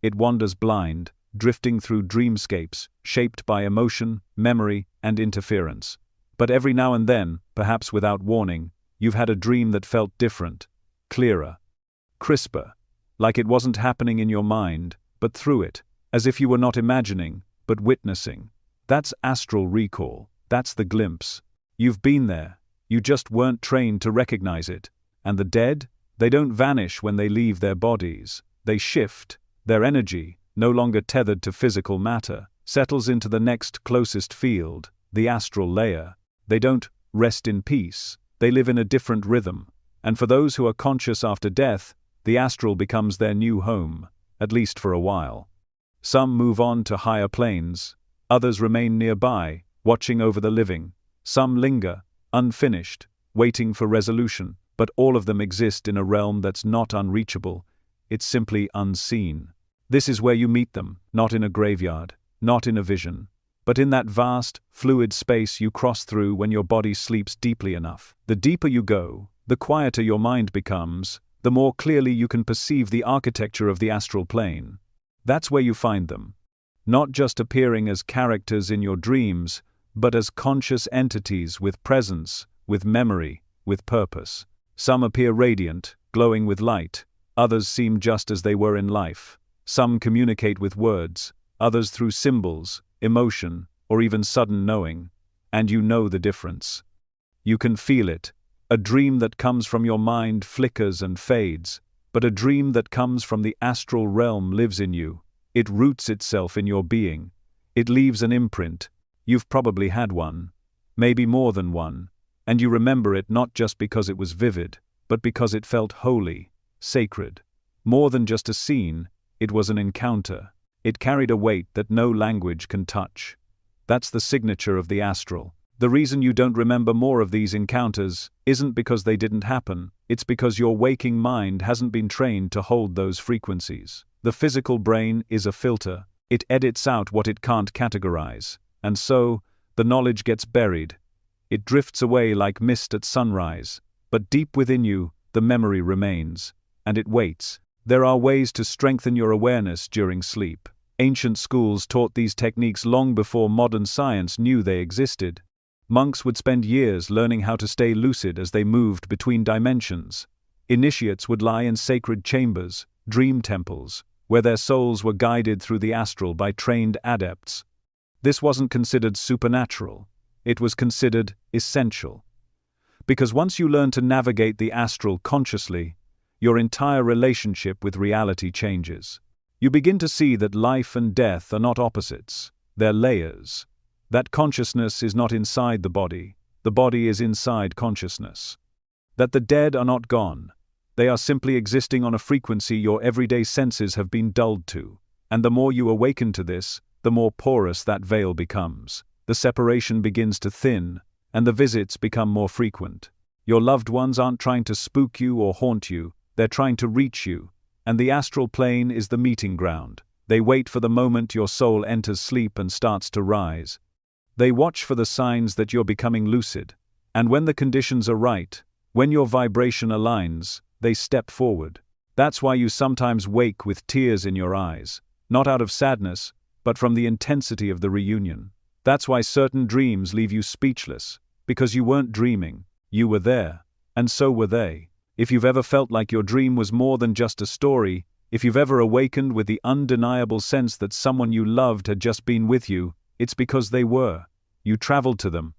It wanders blind, drifting through dreamscapes, shaped by emotion, memory, and interference. But every now and then, perhaps without warning, you've had a dream that felt different, clearer, crisper, like it wasn't happening in your mind, but through it, as if you were not imagining, but witnessing. That's astral recall, that's the glimpse. You've been there, you just weren't trained to recognize it. And the dead? They don't vanish when they leave their bodies. They shift. Their energy, no longer tethered to physical matter, settles into the next closest field, the astral layer. They don't rest in peace, they live in a different rhythm. And for those who are conscious after death, the astral becomes their new home, at least for a while. Some move on to higher planes, others remain nearby, watching over the living. Some linger, unfinished, waiting for resolution, but all of them exist in a realm that's not unreachable, it's simply unseen. This is where you meet them, not in a graveyard, not in a vision, but in that vast, fluid space you cross through when your body sleeps deeply enough. The deeper you go, the quieter your mind becomes, the more clearly you can perceive the architecture of the astral plane. That's where you find them. Not just appearing as characters in your dreams, but as conscious entities with presence, with memory, with purpose. Some appear radiant, glowing with light, others seem just as they were in life. Some communicate with words, others through symbols, emotion, or even sudden knowing, and you know the difference. You can feel it. A dream that comes from your mind flickers and fades, but a dream that comes from the astral realm lives in you. It roots itself in your being. It leaves an imprint. You've probably had one, maybe more than one, and you remember it not just because it was vivid, but because it felt holy, sacred. More than just a scene, it was an encounter. It carried a weight that no language can touch. That's the signature of the astral. The reason you don't remember more of these encounters isn't because they didn't happen, it's because your waking mind hasn't been trained to hold those frequencies. The physical brain is a filter. It edits out what it can't categorize. And so, the knowledge gets buried. It drifts away like mist at sunrise. But deep within you, the memory remains. And it waits. There are ways to strengthen your awareness during sleep. Ancient schools taught these techniques long before modern science knew they existed. Monks would spend years learning how to stay lucid as they moved between dimensions. Initiates would lie in sacred chambers, dream temples, where their souls were guided through the astral by trained adepts. This wasn't considered supernatural. It was considered essential. Because once you learn to navigate the astral consciously, your entire relationship with reality changes. You begin to see that life and death are not opposites, they're layers. That consciousness is not inside the body is inside consciousness. that the dead are not gone. They are simply existing on a frequency your everyday senses have been dulled to. And the more you awaken to this, the more porous that veil becomes. The separation begins to thin, and the visits become more frequent. Your loved ones aren't trying to spook you or haunt you, they're trying to reach you, and the astral plane is the meeting ground. They wait for the moment your soul enters sleep and starts to rise. They watch for the signs that you're becoming lucid, and when the conditions are right, when your vibration aligns, they step forward. That's why you sometimes wake with tears in your eyes, not out of sadness, but from the intensity of the reunion. That's why certain dreams leave you speechless, because you weren't dreaming, you were there, and so were they. If you've ever felt like your dream was more than just a story, if you've ever awakened with the undeniable sense that someone you loved had just been with you, it's because they were. You traveled to them.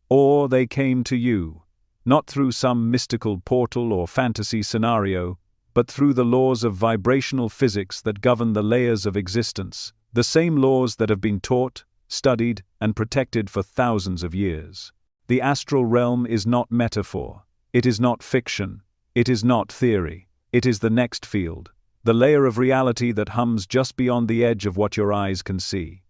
Or they came to you. Not through some mystical portal or fantasy scenario, but through the laws of vibrational physics that govern the layers of existence, the same laws that have been taught, studied, and protected for thousands of years. The astral realm is not metaphor. It is not fiction. It is not theory. It is the next field, the layer of reality that hums just beyond the edge of what your eyes can see.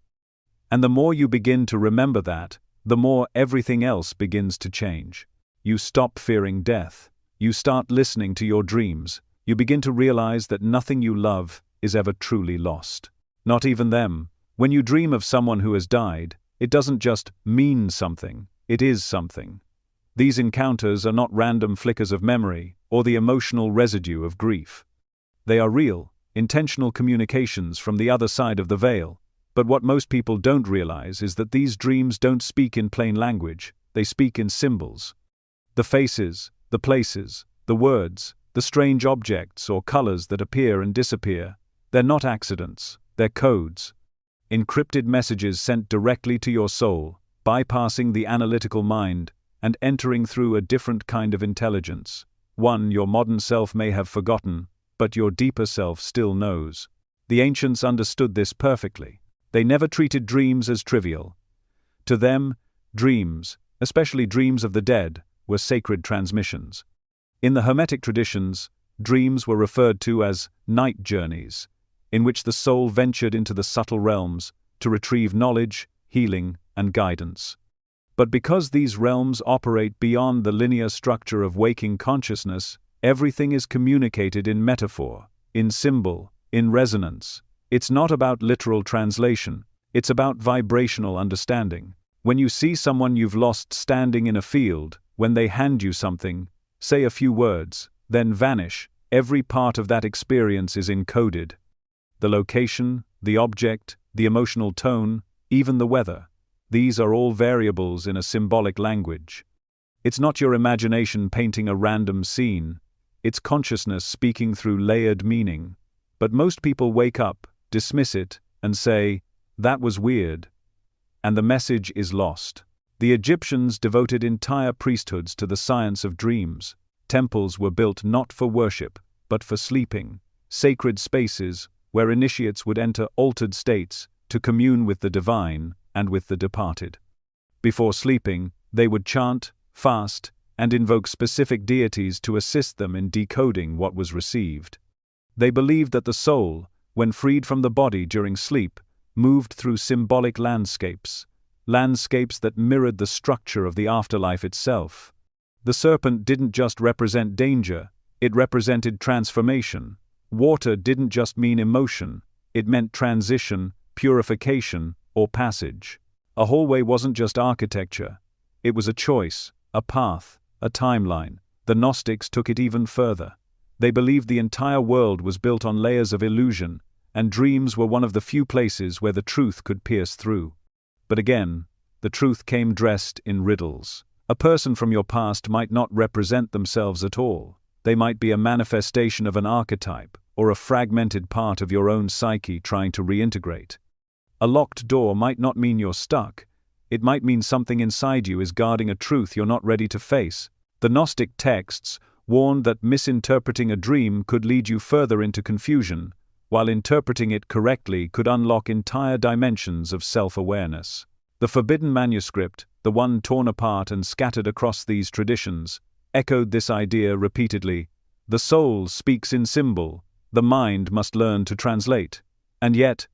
And the more you begin to remember that, the more everything else begins to change. You stop fearing death. You start listening to your dreams. You begin to realize that nothing you love is ever truly lost. Not even them. When you dream of someone who has died, it doesn't just mean something, it is something. These encounters are not random flickers of memory or the emotional residue of grief. They are real, intentional communications from the other side of the veil. But what most people don't realize is that these dreams don't speak in plain language, they speak in symbols. The faces, the places, the words, the strange objects or colors that appear and disappear, they're not accidents, they're codes. Encrypted messages sent directly to your soul, bypassing the analytical mind, and entering through a different kind of intelligence. One your modern self may have forgotten, but your deeper self still knows. The ancients understood this perfectly. They never treated dreams as trivial. To them, dreams, especially dreams of the dead, were sacred transmissions. In the Hermetic traditions, dreams were referred to as night journeys, in which the soul ventured into the subtle realms to retrieve knowledge, healing, and guidance. But because these realms operate beyond the linear structure of waking consciousness, everything is communicated in metaphor, in symbol, in resonance. It's not about literal translation, it's about vibrational understanding. When you see someone you've lost standing in a field, when they hand you something, say a few words, then vanish, every part of that experience is encoded. The location, the object, the emotional tone, even the weather. These are all variables in a symbolic language. It's not your imagination painting a random scene, it's consciousness speaking through layered meaning. But most people wake up, dismiss it, and say, "That was weird," and the message is lost. The Egyptians devoted entire priesthoods to the science of dreams. Temples were built not for worship, but for sleeping, sacred spaces where initiates would enter altered states to commune with the divine and with the departed. Before sleeping, they would chant, fast, and invoke specific deities to assist them in decoding what was received. They believed that the soul, when freed from the body during sleep, moved through symbolic landscapes that mirrored the structure of the afterlife itself. The serpent didn't just represent danger, it represented transformation. Water didn't just mean emotion, it meant transition, purification, or passage. A hallway wasn't just architecture, it was a choice, a path, a timeline. The Gnostics took it even further. They believed the entire world was built on layers of illusion, and dreams were one of the few places where the truth could pierce through. But again, the truth came dressed in riddles. A person from your past might not represent themselves at all. They might be a manifestation of an archetype, or a fragmented part of your own psyche trying to reintegrate. A locked door might not mean you're stuck. It might mean something inside you is guarding a truth you're not ready to face. The Gnostic texts warned that misinterpreting a dream could lead you further into confusion, while interpreting it correctly could unlock entire dimensions of self-awareness. The forbidden manuscript, the one torn apart and scattered across these traditions, echoed this idea repeatedly. The soul speaks in symbol, the mind must learn to translate. And yet,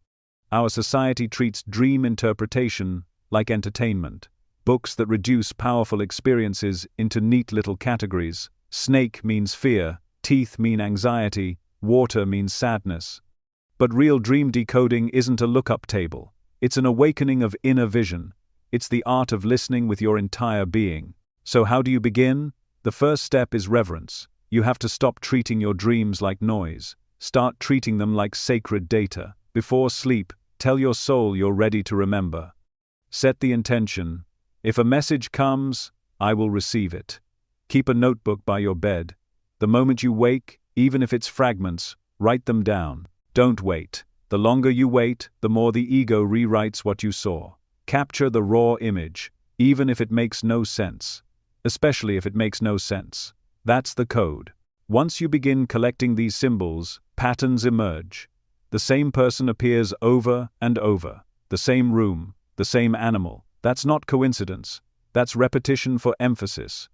our society treats dream interpretation like entertainment. Books that reduce powerful experiences into neat little categories. Snake means fear, teeth mean anxiety, water means sadness. But real dream decoding isn't a lookup table. It's an awakening of inner vision. It's the art of listening with your entire being. So how do you begin? The first step is reverence. You have to stop treating your dreams like noise. Start treating them like sacred data. Before sleep, tell your soul you're ready to remember. Set the intention. If a message comes, I will receive it. Keep a notebook by your bed. The moment you wake, even if it's fragments, write them down. Don't wait. The longer you wait, the more the ego rewrites what you saw. Capture the raw image, even if it makes no sense. Especially if it makes no sense. That's the code. Once you begin collecting these symbols, patterns emerge. The same person appears over and over. The same room, the same animal. That's not coincidence. That's repetition for emphasis.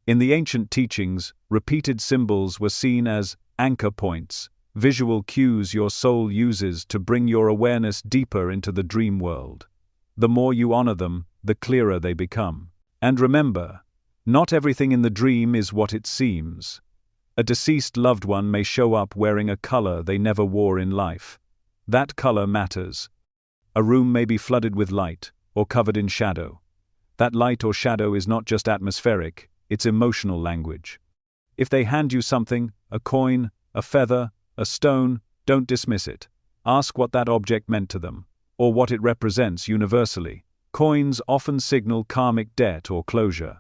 In the ancient teachings, repeated symbols were seen as anchor points, visual cues your soul uses to bring your awareness deeper into the dream world. The more you honor them, the clearer they become. And remember, not everything in the dream is what it seems. A deceased loved one may show up wearing a color they never wore in life. That color matters. A room may be flooded with light, or covered in shadow. That light or shadow is not just atmospheric, it's emotional language. If they hand you something, a coin, a feather, a stone, don't dismiss it. Ask what that object meant to them, or what it represents universally. Coins often signal karmic debt or closure.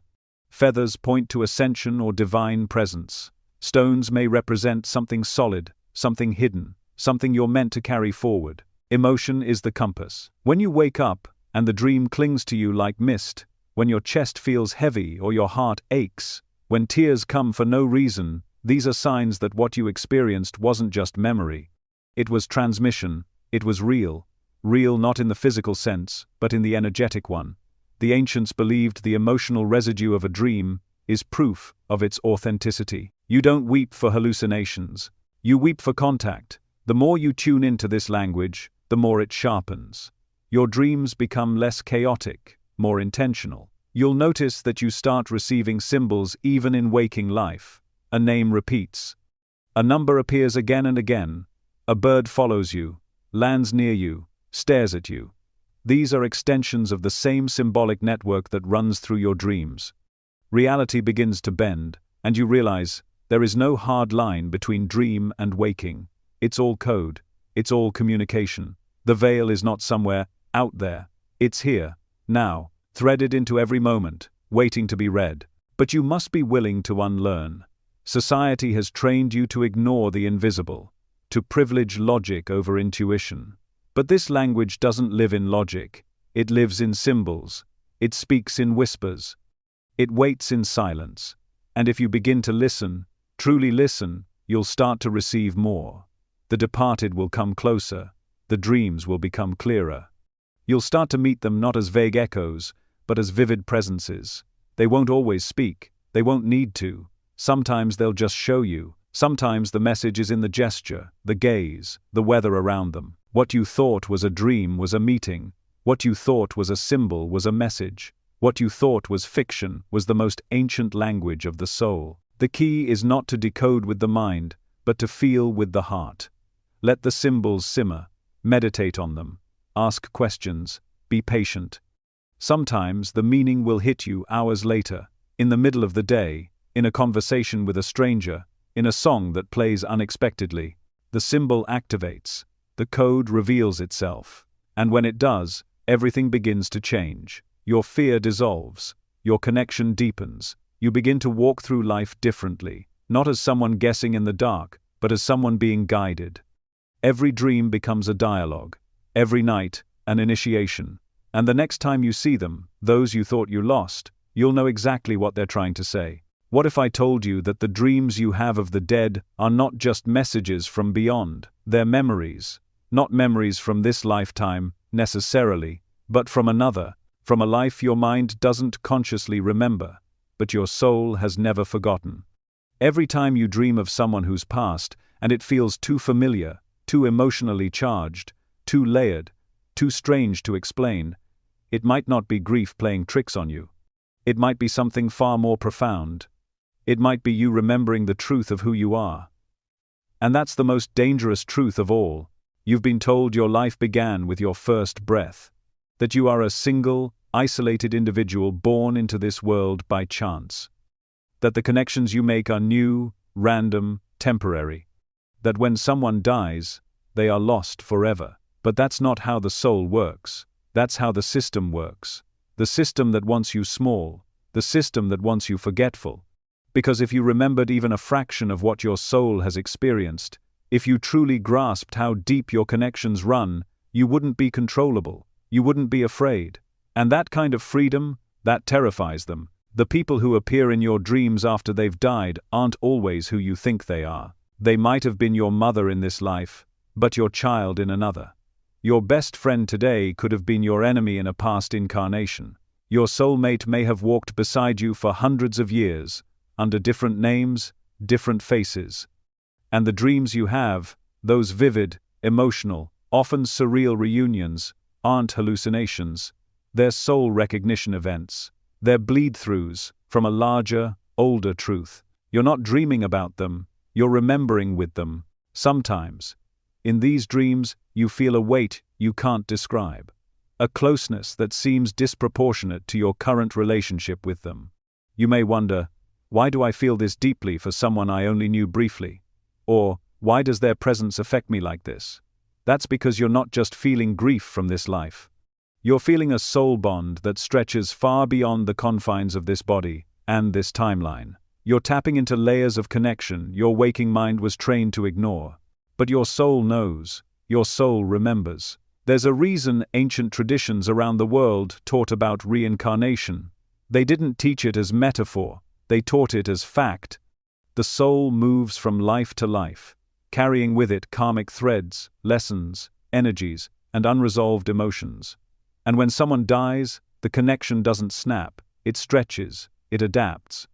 Feathers point to ascension or divine presence. Stones may represent something solid, something hidden, something you're meant to carry forward. Emotion is the compass. When you wake up, and the dream clings to you like mist, when your chest feels heavy or your heart aches, when tears come for no reason, these are signs that what you experienced wasn't just memory. It was transmission, it was real. Real not in the physical sense, but in the energetic one. The ancients believed the emotional residue of a dream is proof of its authenticity. You don't weep for hallucinations. You weep for contact. The more you tune into this language, the more it sharpens. Your dreams become less chaotic, more intentional. You'll notice that you start receiving symbols even in waking life. A name repeats. A number appears again and again. A bird follows you, lands near you, stares at you. These are extensions of the same symbolic network that runs through your dreams. Reality begins to bend, and you realize there is no hard line between dream and waking. It's all code. It's all communication. The veil is not somewhere out there. It's here, now, threaded into every moment, waiting to be read. But you must be willing to unlearn. Society has trained you to ignore the invisible, to privilege logic over intuition. But this language doesn't live in logic. It lives in symbols. It speaks in whispers. It waits in silence. And if you begin to listen, truly listen, you'll start to receive more. The departed will come closer. The dreams will become clearer. You'll start to meet them not as vague echoes, but as vivid presences. They won't always speak. They won't need to. Sometimes they'll just show you. Sometimes the message is in the gesture, the gaze, the weather around them. What you thought was a dream was a meeting. What you thought was a symbol was a message. What you thought was fiction was the most ancient language of the soul. The key is not to decode with the mind, but to feel with the heart. Let the symbols simmer. Meditate on them. Ask questions. Be patient. Sometimes the meaning will hit you hours later, in the middle of the day, in a conversation with a stranger, in a song that plays unexpectedly. The symbol activates. The code reveals itself. And when it does, everything begins to change. Your fear dissolves. Your connection deepens. You begin to walk through life differently, not as someone guessing in the dark, but as someone being guided. Every dream becomes a dialogue. Every night, an initiation. And the next time you see them, those you thought you lost, you'll know exactly what they're trying to say. What if I told you that the dreams you have of the dead are not just messages from beyond? They're memories. Not memories from this lifetime, necessarily, but from another, from a life your mind doesn't consciously remember. but your soul has never forgotten. Every time you dream of someone who's passed, and it feels too familiar, too emotionally charged, too layered, too strange to explain, it might not be grief playing tricks on you. It might be something far more profound. It might be you remembering the truth of who you are. And that's the most dangerous truth of all. You've been told your life began with your first breath, that you are a single, isolated individual born into this world by chance, that the connections you make are new, random, temporary, that when someone dies, they are lost forever. But that's not how the soul works. That's how the system works. The system that wants you small, the system that wants you forgetful. Because if you remembered even a fraction of what your soul has experienced, if you truly grasped how deep your connections run, you wouldn't be controllable, you wouldn't be afraid. And that kind of freedom, that terrifies them. The people who appear in your dreams after they've died aren't always who you think they are. They might have been your mother in this life, but your child in another. Your best friend today could have been your enemy in a past incarnation. Your soulmate may have walked beside you for hundreds of years, under different names, different faces. And the dreams you have, those vivid, emotional, often surreal reunions, aren't hallucinations. They're soul recognition events. They're bleed-throughs from a larger, older truth. You're not dreaming about them, you're remembering with them. Sometimes, in these dreams, you feel a weight you can't describe. A closeness that seems disproportionate to your current relationship with them. You may wonder, why do I feel this deeply for someone I only knew briefly? Or, why does their presence affect me like this? That's because you're not just feeling grief from this life. You're feeling a soul bond that stretches far beyond the confines of this body and this timeline. You're tapping into layers of connection your waking mind was trained to ignore. But your soul knows, your soul remembers. There's a reason ancient traditions around the world taught about reincarnation. They didn't teach it as metaphor, they taught it as fact. The soul moves from life to life, carrying with it karmic threads, lessons, energies, and unresolved emotions. And when someone dies, the connection doesn't snap, it stretches, it adapts.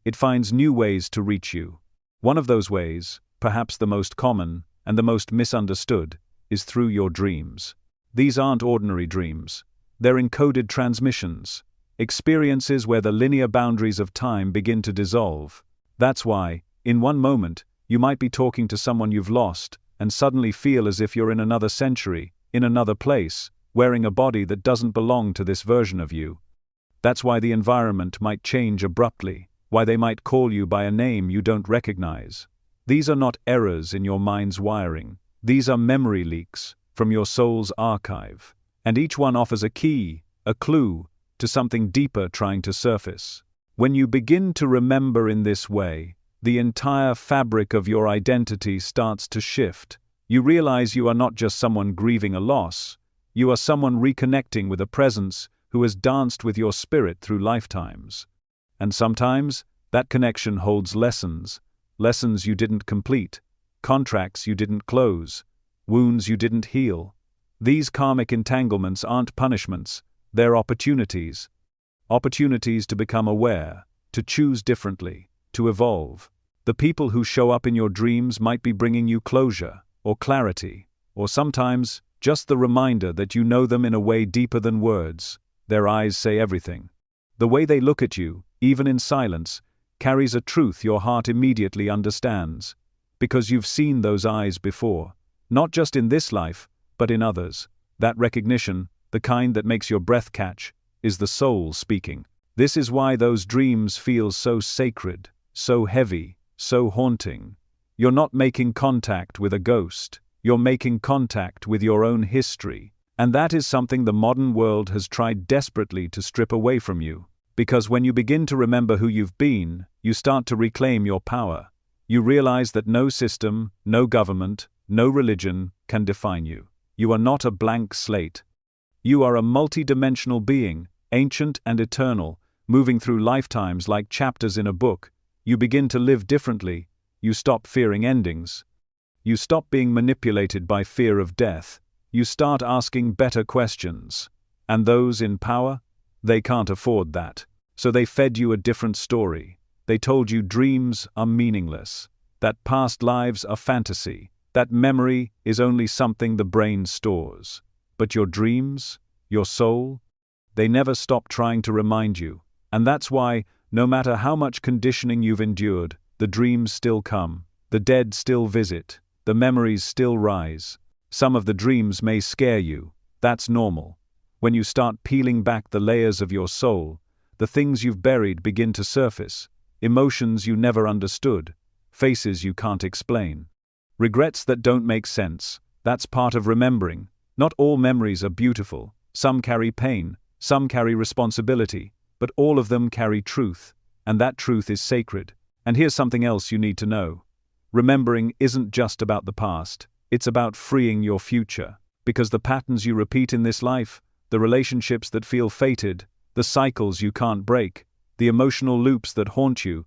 It finds new ways to reach you. One of those ways, perhaps the most common and the most misunderstood, is through your dreams. These aren't ordinary dreams. They're encoded transmissions, experiences where the linear boundaries of time begin to dissolve. That's why, in one moment, you might be talking to someone you've lost and suddenly feel as if you're in another century, in another place, wearing a body that doesn't belong to this version of you. That's why the environment might change abruptly, why they might call you by a name you don't recognize. These are not errors in your mind's wiring. These are memory leaks from your soul's archive. And each one offers a key, a clue, to something deeper trying to surface. When you begin to remember in this way, the entire fabric of your identity starts to shift. You realize you are not just someone grieving a loss, you are someone reconnecting with a presence who has danced with your spirit through lifetimes. And sometimes, that connection holds lessons you didn't complete, contracts you didn't close, wounds you didn't heal. These karmic entanglements aren't punishments, they're opportunities. Opportunities to become aware, to choose differently, to evolve. The people who show up in your dreams might be bringing you closure, or clarity, or sometimes, just the reminder that you know them in a way deeper than words. Their eyes say everything. The way they look at you, even in silence, carries a truth your heart immediately understands. Because you've seen those eyes before. Not just in this life, but in others. That recognition, the kind that makes your breath catch, is the soul speaking. This is why those dreams feel so sacred, so heavy, so haunting. You're not making contact with a ghost. You're making contact with your own history. And that is something the modern world has tried desperately to strip away from you. Because when you begin to remember who you've been, you start to reclaim your power. You realize that no system, no government, no religion can define you. You are not a blank slate. You are a multi-dimensional being, ancient and eternal, moving through lifetimes like chapters in a book. You begin to live differently. You stop fearing endings. You stop being manipulated by fear of death. You start asking better questions. And those in power? They can't afford that. So they fed you a different story. They told you dreams are meaningless, that past lives are fantasy, that memory is only something the brain stores. But your dreams, your soul, they never stop trying to remind you. And that's why, no matter how much conditioning you've endured, the dreams still come, the dead still visit, the memories still rise. Some of the dreams may scare you. That's normal. When you start peeling back the layers of your soul, the things you've buried begin to surface, emotions you never understood, faces you can't explain. Regrets that don't make sense, that's part of remembering. Not all memories are beautiful, some carry pain, some carry responsibility, but all of them carry truth, and that truth is sacred. And here's something else you need to know. Remembering isn't just about the past, it's about freeing your future. Because the patterns you repeat in this life, the relationships that feel fated, the cycles you can't break, the emotional loops that haunt you,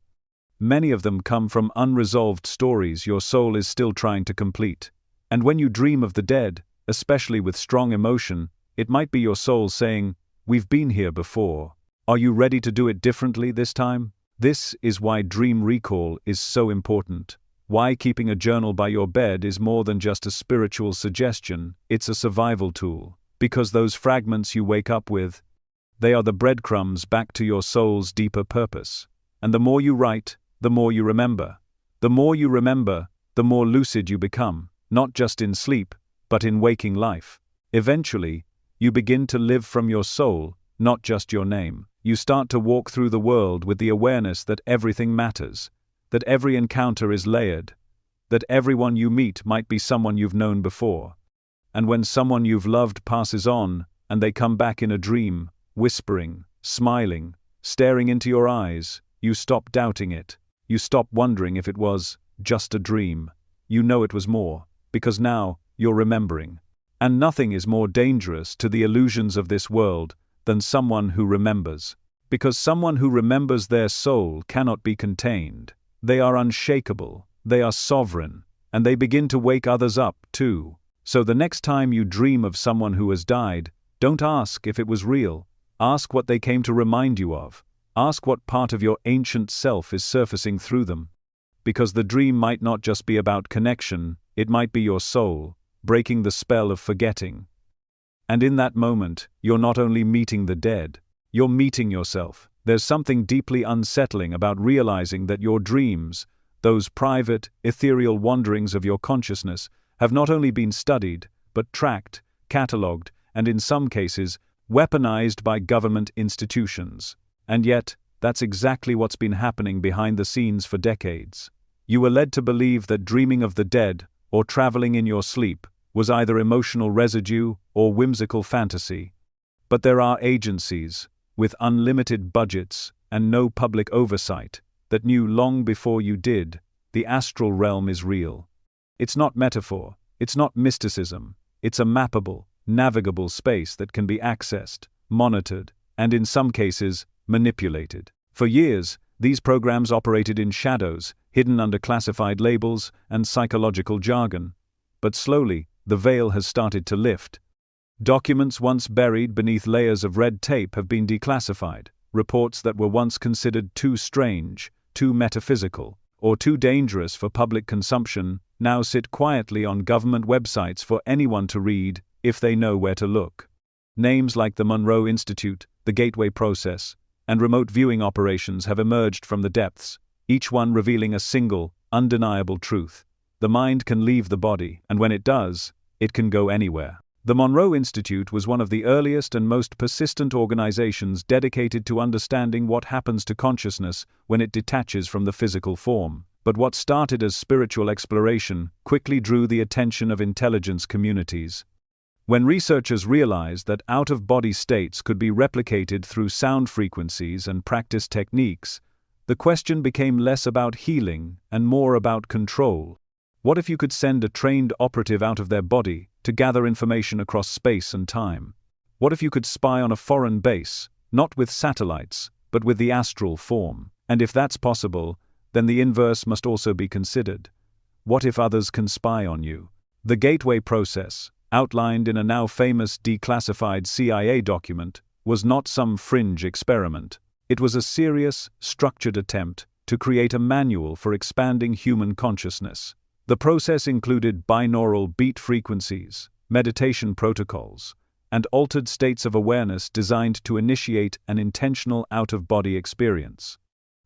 many of them come from unresolved stories your soul is still trying to complete. And when you dream of the dead, especially with strong emotion, it might be your soul saying, "We've been here before. Are you ready to do it differently this time?" This is why dream recall is so important. Why keeping a journal by your bed is more than just a spiritual suggestion, it's a survival tool. Because those fragments you wake up with, they are the breadcrumbs back to your soul's deeper purpose. And the more you write, the more you remember. The more you remember, the more lucid you become, not just in sleep, but in waking life. Eventually, you begin to live from your soul, not just your name. You start to walk through the world with the awareness that everything matters, that every encounter is layered, that everyone you meet might be someone you've known before. And when someone you've loved passes on, and they come back in a dream, whispering, smiling, staring into your eyes, you stop doubting it. You stop wondering if it was just a dream. You know it was more, because now you're remembering. And nothing is more dangerous to the illusions of this world than someone who remembers. Because someone who remembers their soul cannot be contained. They are unshakable, they are sovereign, and they begin to wake others up too. So the next time you dream of someone who has died, don't ask if it was real. Ask what they came to remind you of. Ask what part of your ancient self is surfacing through them. Because the dream might not just be about connection, it might be your soul, breaking the spell of forgetting. And in that moment, you're not only meeting the dead, you're meeting yourself. There's something deeply unsettling about realizing that your dreams, those private, ethereal wanderings of your consciousness, have not only been studied, but tracked, catalogued, and in some cases, weaponized by government institutions. And yet, that's exactly what's been happening behind the scenes for decades. You were led to believe that dreaming of the dead, or traveling in your sleep, was either emotional residue or whimsical fantasy. But there are agencies, with unlimited budgets and no public oversight, that knew long before you did, the astral realm is real. It's not metaphor, it's not mysticism, it's a mappable, navigable space that can be accessed, monitored, and in some cases, manipulated. For years, these programs operated in shadows, hidden under classified labels and psychological jargon. But slowly, the veil has started to lift. Documents once buried beneath layers of red tape have been declassified. Reports that were once considered too strange, too metaphysical, or too dangerous for public consumption now sit quietly on government websites for anyone to read if they know where to look. Names like the Monroe Institute, the Gateway Process, and remote viewing operations have emerged from the depths, each one revealing a single, undeniable truth. The mind can leave the body, and when it does, it can go anywhere. The Monroe Institute was one of the earliest and most persistent organizations dedicated to understanding what happens to consciousness when it detaches from the physical form. But what started as spiritual exploration quickly drew the attention of intelligence communities. When researchers realized that out-of-body states could be replicated through sound frequencies and practice techniques, the question became less about healing and more about control. What if you could send a trained operative out of their body to gather information across space and time? What if you could spy on a foreign base, not with satellites, but with the astral form? And if that's possible, then the inverse must also be considered. What if others can spy on you? The Gateway Process, outlined in a now famous declassified CIA document, was not some fringe experiment. It was a serious, structured attempt to create a manual for expanding human consciousness. The process included binaural beat frequencies, meditation protocols, and altered states of awareness designed to initiate an intentional out-of-body experience.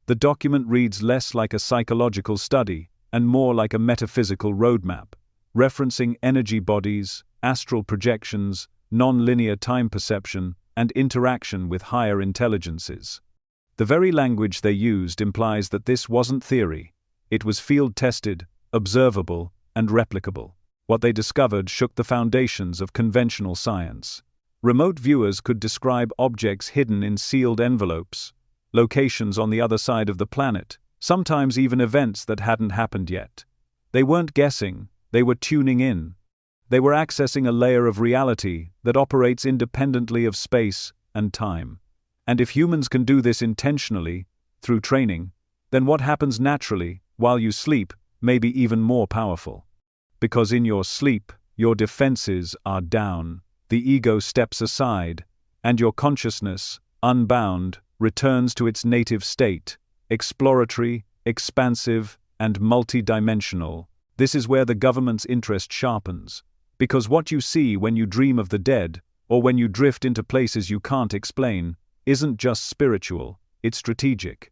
The document reads less like a psychological study and more like a metaphysical roadmap, referencing energy bodies, astral projections, non-linear time perception, and interaction with higher intelligences. The very language they used implies that this wasn't theory. It was field-tested, observable, and replicable. What they discovered shook the foundations of conventional science. Remote viewers could describe objects hidden in sealed envelopes, locations on the other side of the planet, sometimes even events that hadn't happened yet. They weren't guessing, they were tuning in. They were accessing a layer of reality that operates independently of space and time. And if humans can do this intentionally, through training, then what happens naturally, while you sleep, may be even more powerful. Because in your sleep, your defenses are down, the ego steps aside, and your consciousness, unbound, returns to its native state, exploratory, expansive, and multidimensional. This is where the government's interest sharpens. Because what you see when you dream of the dead, or when you drift into places you can't explain, isn't just spiritual, it's strategic.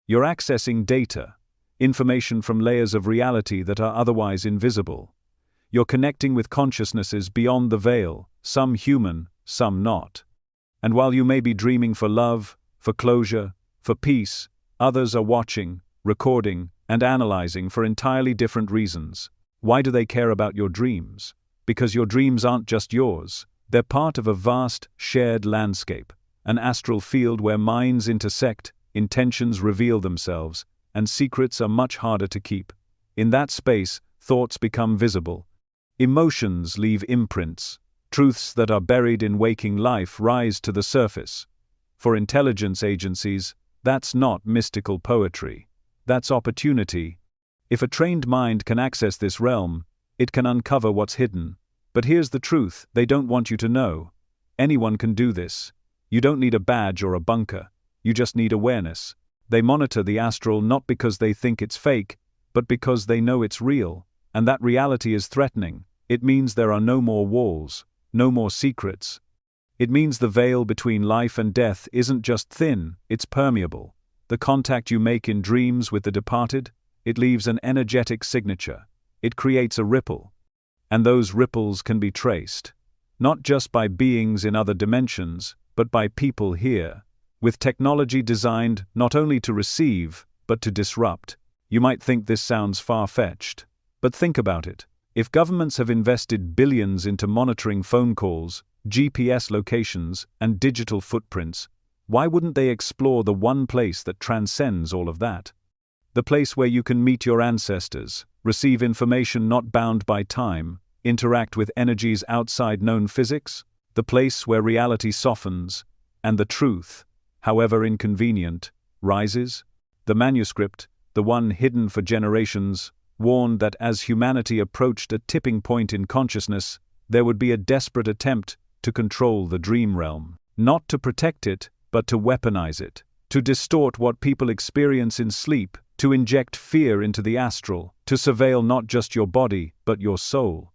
You're accessing data, information from layers of reality that are otherwise invisible. You're connecting with consciousnesses beyond the veil, some human, some not. And while you may be dreaming for love, for closure, for peace, others are watching, recording, and analyzing for entirely different reasons. Why do they care about your dreams? Because your dreams aren't just yours. They're part of a vast, shared landscape, an astral field where minds intersect, intentions reveal themselves, and secrets are much harder to keep. In that space, thoughts become visible. Emotions leave imprints. Truths that are buried in waking life rise to the surface. For intelligence agencies, that's not mystical poetry. That's opportunity. If a trained mind can access this realm, it can uncover what's hidden. But here's the truth, they don't want you to know. Anyone can do this. You don't need a badge or a bunker. You just need awareness. They monitor the astral not because they think it's fake, but because they know it's real. And that reality is threatening. It means there are no more walls, no more secrets. It means the veil between life and death isn't just thin, it's permeable. The contact you make in dreams with the departed, it leaves an energetic signature. It creates a ripple. And those ripples can be traced, not just by beings in other dimensions, but by people here, with technology designed not only to receive, but to disrupt. You might think this sounds far-fetched, but think about it. If governments have invested billions into monitoring phone calls, GPS locations, and digital footprints, why wouldn't they explore the one place that transcends all of that? The place where you can meet your ancestors, receive information not bound by time, interact with energies outside known physics? The place where reality softens, and the truth, however inconvenient, rises? The manuscript, the one hidden for generations, warned that as humanity approached a tipping point in consciousness, there would be a desperate attempt to control the dream realm. Not to protect it, but to weaponize it. To distort what people experience in sleep, to inject fear into the astral, to surveil not just your body, but your soul.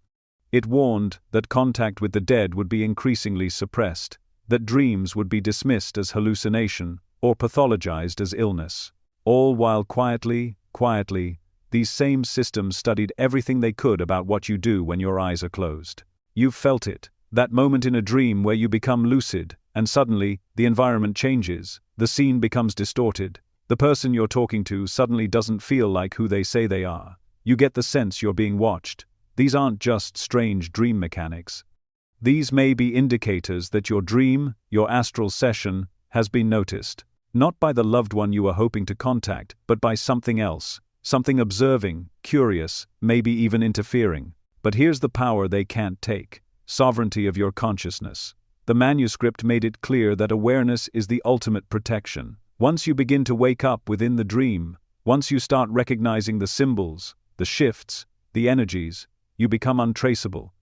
It warned that contact with the dead would be increasingly suppressed, that dreams would be dismissed as hallucination, or pathologized as illness. All while quietly, these same systems studied everything they could about what you do when your eyes are closed. You've felt it, that moment in a dream where you become lucid, and suddenly, the environment changes, the scene becomes distorted. The person you're talking to suddenly doesn't feel like who they say they are. You get the sense you're being watched. These aren't just strange dream mechanics. These may be indicators that your dream, your astral session, has been noticed, not by the loved one you were hoping to contact, but by something else, something observing, curious, maybe even interfering. But here's the power they can't take: sovereignty of your consciousness. The manuscript made it clear that awareness is the ultimate protection. Once you begin to wake up within the dream, once you start recognizing the symbols, the shifts, the energies, you become untraceable.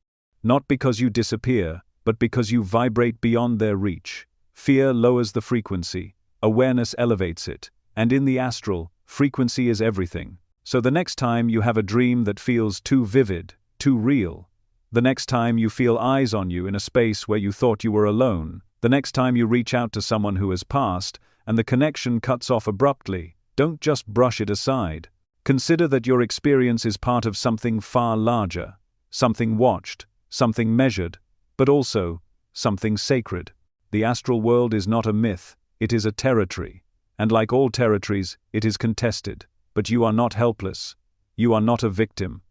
Not because you disappear, but because you vibrate beyond their reach. Fear lowers the frequency. awareness elevates it, and in the astral, frequency is everything. So the next time you have a dream that feels too vivid, too real, the next time you feel eyes on you in a space where you thought you were alone, the next time you reach out to someone who has passed, and the connection cuts off abruptly, don't just brush it aside. Consider that your experience is part of something far larger, something watched, something measured, but also something sacred. The astral world is not a myth, it is a territory, and like all territories, it is contested. But you are not helpless. You are not a victim.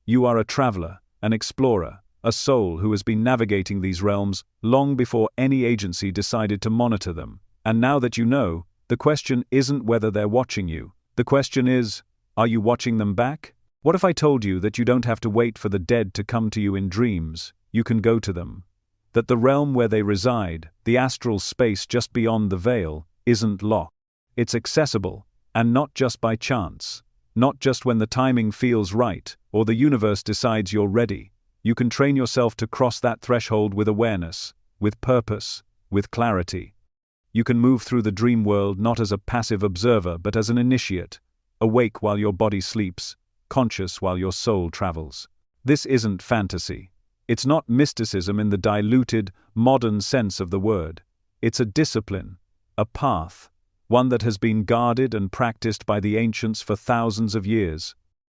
You are a traveler, an explorer, a soul who has been navigating these realms long before any agency decided to monitor them. And now that you know, the question isn't whether they're watching you. The question is, are you watching them back? What if I told you that you don't have to wait for the dead to come to you in dreams, you can go to them? That the realm where they reside, the astral space just beyond the veil, isn't locked. It's accessible, and not just by chance. Not just when the timing feels right, or the universe decides you're ready. You can train yourself to cross that threshold with awareness, with purpose, with clarity. You can move through the dream world not as a passive observer but as an initiate, awake while your body sleeps, conscious while your soul travels. This isn't fantasy. It's not mysticism in the diluted, modern sense of the word. It's a discipline, a path, one that has been guarded and practiced by the ancients for thousands of years.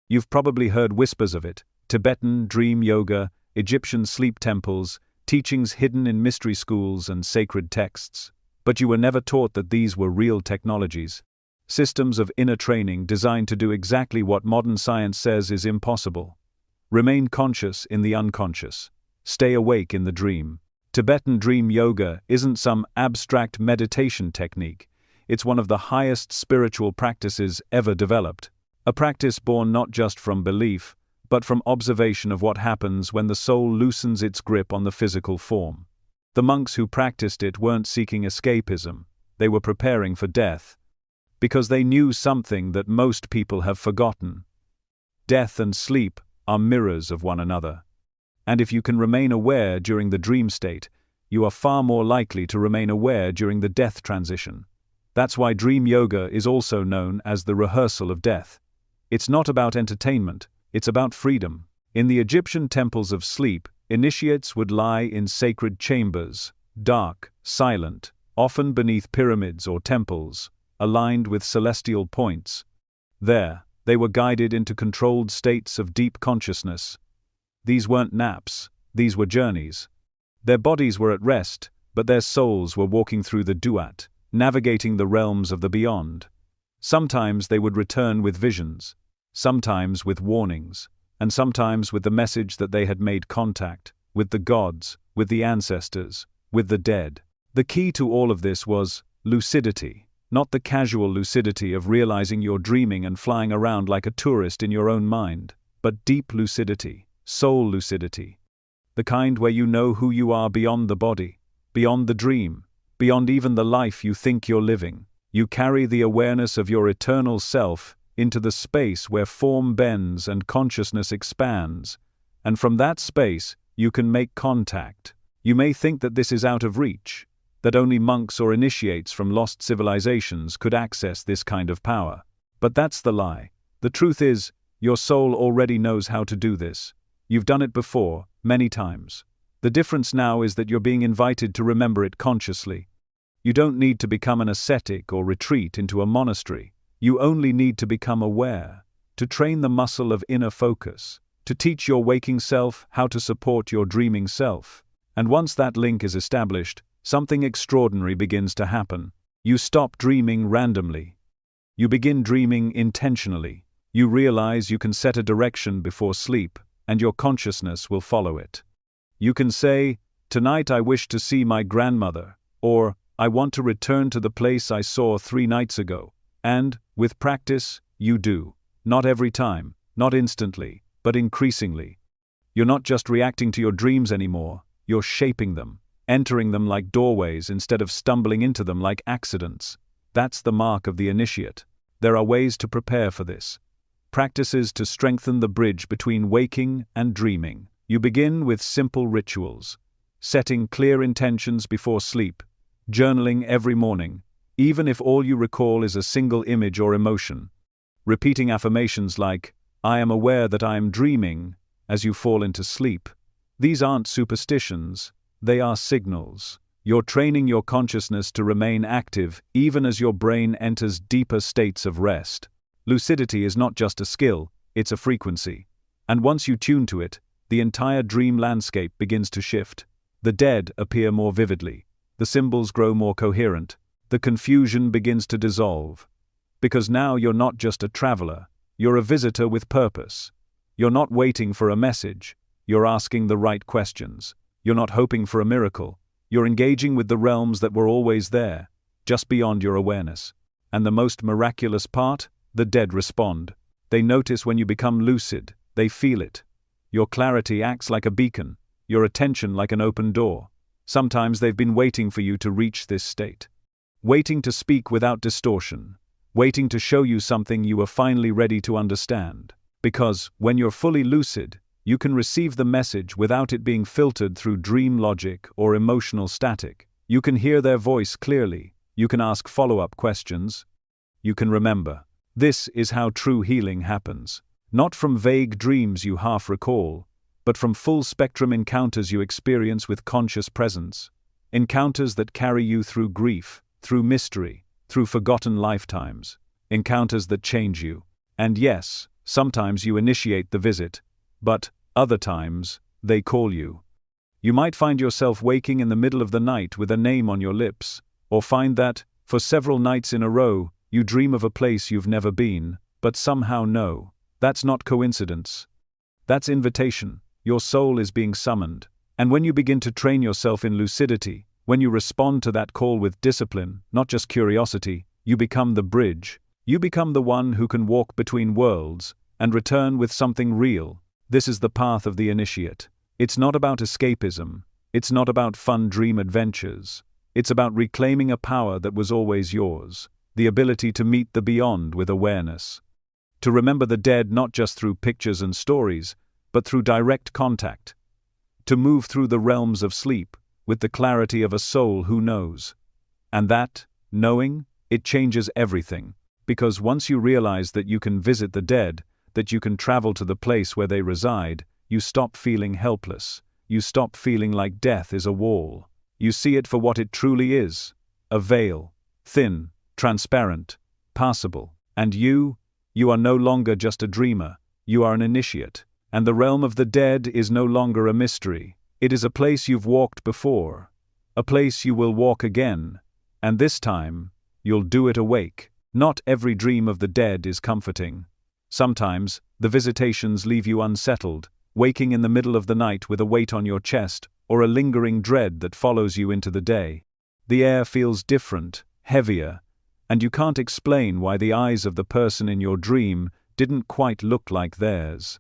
You've probably heard whispers of it: Tibetan dream yoga, Egyptian sleep temples, teachings hidden in mystery schools and sacred texts. But you were never taught that these were real technologies. Systems of inner training designed to do exactly what modern science says is impossible. Remain conscious in the unconscious. Stay awake in the dream. Tibetan dream yoga isn't some abstract meditation technique. It's one of the highest spiritual practices ever developed. A practice born not just from belief, but from observation of what happens when the soul loosens its grip on the physical form. The monks who practiced it weren't seeking escapism, they were preparing for death. Because they knew something that most people have forgotten. Death and sleep are mirrors of one another. And if you can remain aware during the dream state, you are far more likely to remain aware during the death transition. That's why dream yoga is also known as the rehearsal of death. It's not about entertainment, it's about freedom. In the Egyptian temples of sleep, initiates would lie in sacred chambers, dark, silent, often beneath pyramids or temples, aligned with celestial points. There, they were guided into controlled states of deep consciousness. These weren't naps, these were journeys. Their bodies were at rest, but their souls were walking through the duat, navigating the realms of the beyond. Sometimes they would return with visions, sometimes with warnings, and sometimes with the message that they had made contact with the gods, with the ancestors, with the dead. The key to all of this was lucidity, not the casual lucidity of realizing you're dreaming and flying around like a tourist in your own mind, but deep lucidity, soul lucidity, the kind where you know who you are beyond the body, beyond the dream, beyond even the life you think you're living. You carry the awareness of your eternal self into the space where form bends and consciousness expands, and from that space you can make contact. You may think that this is out of reach, that only monks or initiates from lost civilizations could access this kind of power. But that's the lie. The truth is, your soul already knows how to do this. You've done it before, many times. The difference now is that you're being invited to remember it consciously. You don't need to become an ascetic or retreat into a monastery. You only need to become aware, to train the muscle of inner focus, to teach your waking self how to support your dreaming self. And once that link is established, something extraordinary begins to happen. You stop dreaming randomly. You begin dreaming intentionally. You realize you can set a direction before sleep, and your consciousness will follow it. You can say, "Tonight I wish to see my grandmother," or "I want to return to the place I saw 3 nights ago." And, with practice, you do. Not every time, not instantly, but increasingly. You're not just reacting to your dreams anymore, you're shaping them, entering them like doorways instead of stumbling into them like accidents. That's the mark of the initiate. There are ways to prepare for this. Practices to strengthen the bridge between waking and dreaming. You begin with simple rituals, setting clear intentions before sleep, journaling every morning, even if all you recall is a single image or emotion. Repeating affirmations like, "I am aware that I am dreaming," as you fall into sleep. These aren't superstitions, they are signals. You're training your consciousness to remain active even as your brain enters deeper states of rest. Lucidity is not just a skill, it's a frequency. And once you tune to it, the entire dream landscape begins to shift. The dead appear more vividly. The symbols grow more coherent. The confusion begins to dissolve. Because now you're not just a traveler, you're a visitor with purpose. You're not waiting for a message, you're asking the right questions. You're not hoping for a miracle, you're engaging with the realms that were always there, just beyond your awareness. And the most miraculous part? The dead respond. They notice when you become lucid, they feel it. Your clarity acts like a beacon, your attention like an open door. Sometimes they've been waiting for you to reach this state. Waiting to speak without distortion. Waiting to show you something you are finally ready to understand. Because, when you're fully lucid, you can receive the message without it being filtered through dream logic or emotional static. You can hear their voice clearly. You can ask follow-up questions. You can remember. This is how true healing happens. Not from vague dreams you half recall, but from full-spectrum encounters you experience with conscious presence. Encounters that carry you through grief, through mystery, through forgotten lifetimes. Encounters that change you. And yes, sometimes you initiate the visit, but other times, they call you. You might find yourself waking in the middle of the night with a name on your lips, or find that, for several nights in a row, you dream of a place you've never been, but somehow know. That's not coincidence. That's invitation. Your soul is being summoned. And when you begin to train yourself in lucidity, when you respond to that call with discipline, not just curiosity, you become the bridge. You become the one who can walk between worlds and return with something real. This is the path of the initiate. It's not about escapism. It's not about fun dream adventures. It's about reclaiming a power that was always yours. The ability to meet the beyond with awareness. To remember the dead not just through pictures and stories, but through direct contact. To move through the realms of sleep with the clarity of a soul who knows. And that, knowing, it changes everything. Because once you realize that you can visit the dead, that you can travel to the place where they reside, you stop feeling helpless. You stop feeling like death is a wall. You see it for what it truly is. A veil. Thin, transparent, passable. And you are no longer just a dreamer. You are an initiate. And the realm of the dead is no longer a mystery. It is a place you've walked before. A place you will walk again. And this time, you'll do it awake. Not every dream of the dead is comforting. Sometimes, the visitations leave you unsettled, waking in the middle of the night with a weight on your chest, or a lingering dread that follows you into the day. The air feels different, heavier, and you can't explain why the eyes of the person in your dream didn't quite look like theirs.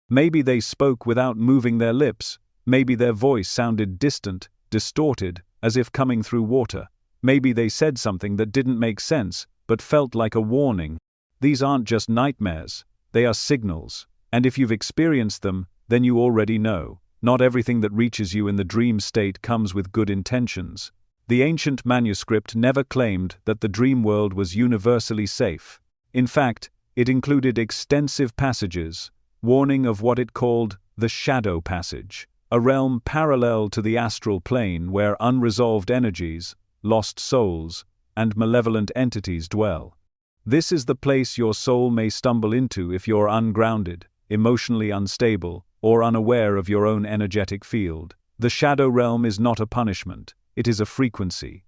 Maybe they spoke without moving their lips. Maybe their voice sounded distant, distorted, as if coming through water. Maybe they said something that didn't make sense, but felt like a warning. These aren't just nightmares, they are signals. And if you've experienced them, then you already know. Not everything that reaches you in the dream state comes with good intentions. The ancient manuscript never claimed that the dream world was universally safe. In fact, it included extensive passages, warning of what it called the shadow passage, a realm parallel to the astral plane where unresolved energies, lost souls, and malevolent entities dwell. This is the place your soul may stumble into if you're ungrounded, emotionally unstable, or unaware of your own energetic field. The shadow realm is not a punishment, it is a frequency.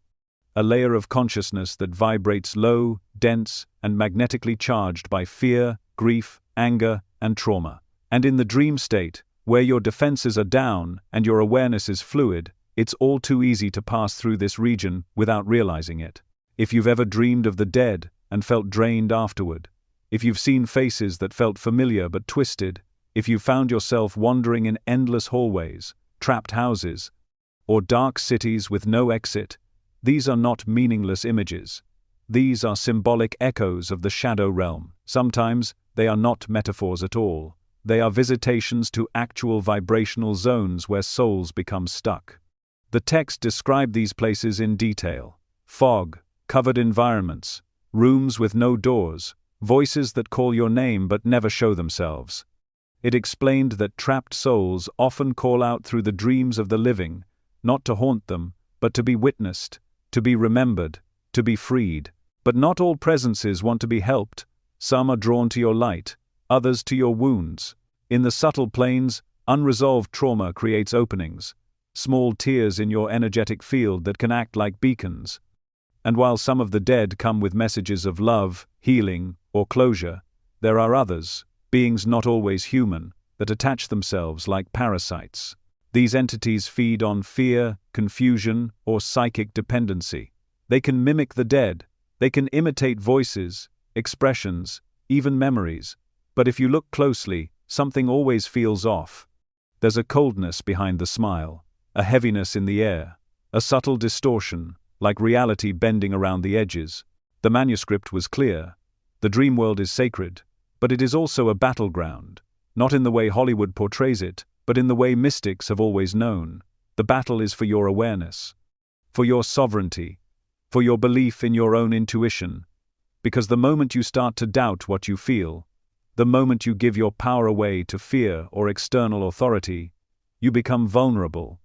A layer of consciousness that vibrates low, dense, and magnetically charged by fear, grief, anger, and trauma. And in the dream state, where your defenses are down and your awareness is fluid, it's all too easy to pass through this region without realizing it. If you've ever dreamed of the dead and felt drained afterward, if you've seen faces that felt familiar but twisted, if you found yourself wandering in endless hallways, trapped houses, or dark cities with no exit, these are not meaningless images. These are symbolic echoes of the shadow realm. Sometimes, they are not metaphors at all. They are visitations to actual vibrational zones where souls become stuck. The text described these places in detail. Fog, covered environments, rooms with no doors, voices that call your name but never show themselves. It explained that trapped souls often call out through the dreams of the living, not to haunt them, but to be witnessed, to be remembered, to be freed. But not all presences want to be helped. Some are drawn to your light, others to your wounds. In the subtle planes, unresolved trauma creates openings, small tears in your energetic field that can act like beacons. And while some of the dead come with messages of love, healing, or closure, there are others, beings not always human, that attach themselves like parasites. These entities feed on fear, confusion, or psychic dependency. They can mimic the dead, they can imitate voices, expressions, even memories. But if you look closely, something always feels off. There's a coldness behind the smile, a heaviness in the air, a subtle distortion, like reality bending around the edges. The manuscript was clear. The dream world is sacred, but it is also a battleground, not in the way Hollywood portrays it, but in the way mystics have always known. The battle is for your awareness, for your sovereignty, for your belief in your own intuition. Because the moment you start to doubt what you feel, the moment you give your power away to fear or external authority, you become vulnerable,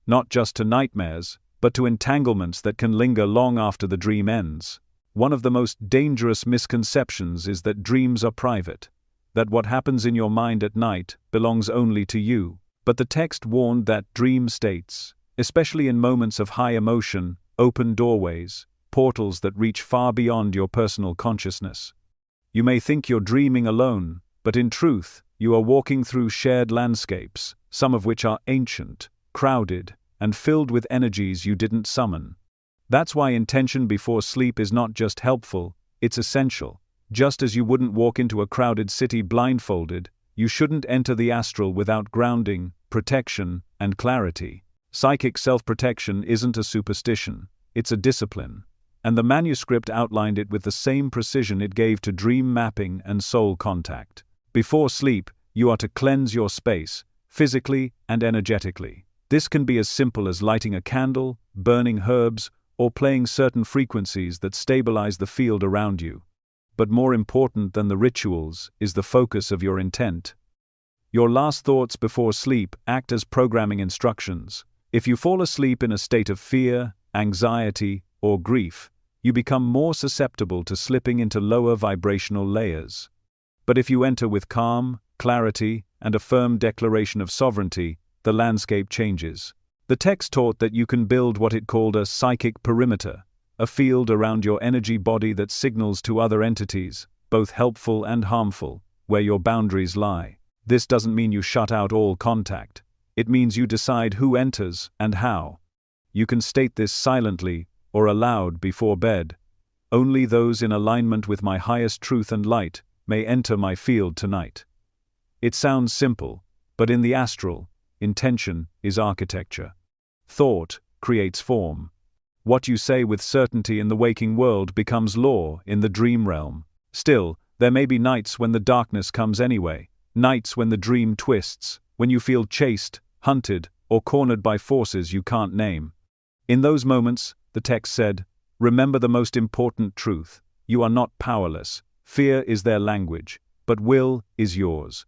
not just to nightmares, but to entanglements that can linger long after the dream ends. One of the most dangerous misconceptions is that dreams are private, that what happens in your mind at night belongs only to you. But the text warned that dream states, especially in moments of high emotion, open doorways, portals that reach far beyond your personal consciousness. You may think you're dreaming alone, but in truth, you are walking through shared landscapes, some of which are ancient, crowded, and filled with energies you didn't summon. That's why intention before sleep is not just helpful, it's essential. Just as you wouldn't walk into a crowded city blindfolded, you shouldn't enter the astral without grounding, protection, and clarity. Psychic self-protection isn't a superstition, it's a discipline. And the manuscript outlined it with the same precision it gave to dream mapping and soul contact. Before sleep, you are to cleanse your space, physically and energetically. This can be as simple as lighting a candle, burning herbs, or playing certain frequencies that stabilize the field around you. But more important than the rituals is the focus of your intent. Your last thoughts before sleep act as programming instructions. If you fall asleep in a state of fear, anxiety, or grief, you become more susceptible to slipping into lower vibrational layers. But if you enter with calm, clarity, and a firm declaration of sovereignty, the landscape changes. The text taught that you can build what it called a psychic perimeter, a field around your energy body that signals to other entities, both helpful and harmful, where your boundaries lie. This doesn't mean you shut out all contact. It means you decide who enters and how. You can state this silently or aloud before bed. Only those in alignment with my highest truth and light may enter my field tonight. It sounds simple, but in the astral, intention is architecture. Thought creates form. What you say with certainty in the waking world becomes law in the dream realm. Still, there may be nights when the darkness comes anyway, nights when the dream twists, when you feel chased, hunted, or cornered by forces you can't name. In those moments, the text said, remember the most important truth. You are not powerless. Fear is their language, but will is yours.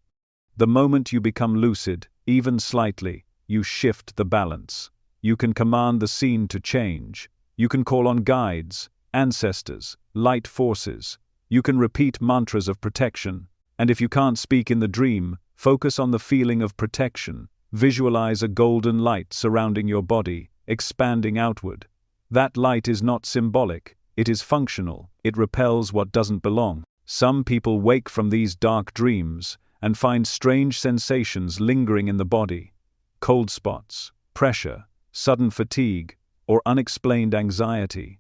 The moment you become lucid, even slightly, you shift the balance. You can command the scene to change. You can call on guides, ancestors, light forces. You can repeat mantras of protection. And if you can't speak in the dream, focus on the feeling of protection. Visualize a golden light surrounding your body, expanding outward. That light is not symbolic, it is functional. It repels what doesn't belong. Some people wake from these dark dreams and find strange sensations lingering in the body. Cold spots, pressure, sudden fatigue, or unexplained anxiety.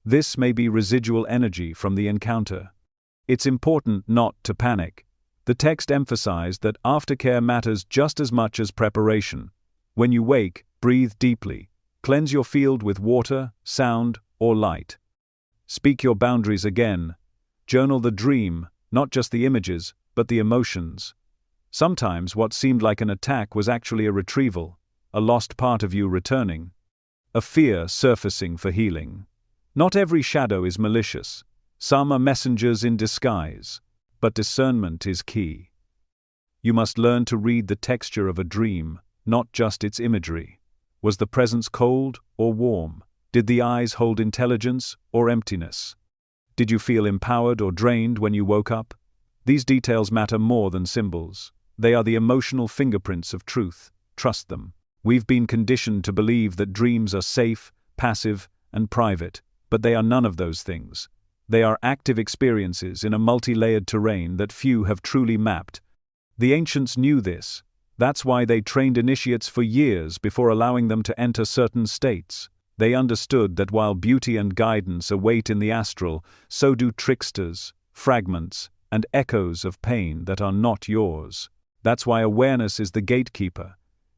This may be residual energy from the encounter. It's important not to panic. The text emphasized that aftercare matters just as much as preparation. When you wake, breathe deeply. Cleanse your field with water, sound, or light. Speak your boundaries again. Journal the dream, not just the images, but the emotions. Sometimes what seemed like an attack was actually a retrieval, a lost part of you returning. A fear surfacing for healing. Not every shadow is malicious. Some are messengers in disguise. But discernment is key. You must learn to read the texture of a dream, not just its imagery. Was the presence cold or warm? Did the eyes hold intelligence or emptiness? Did you feel empowered or drained when you woke up? These details matter more than symbols. They are the emotional fingerprints of truth. Trust them. We've been conditioned to believe that dreams are safe, passive, and private, but they are none of those things. They are active experiences in a multi-layered terrain that few have truly mapped. The ancients knew this. That's why they trained initiates for years before allowing them to enter certain states. They understood that while beauty and guidance await in the astral, so do tricksters, fragments, and echoes of pain that are not yours. That's why awareness is the gatekeeper.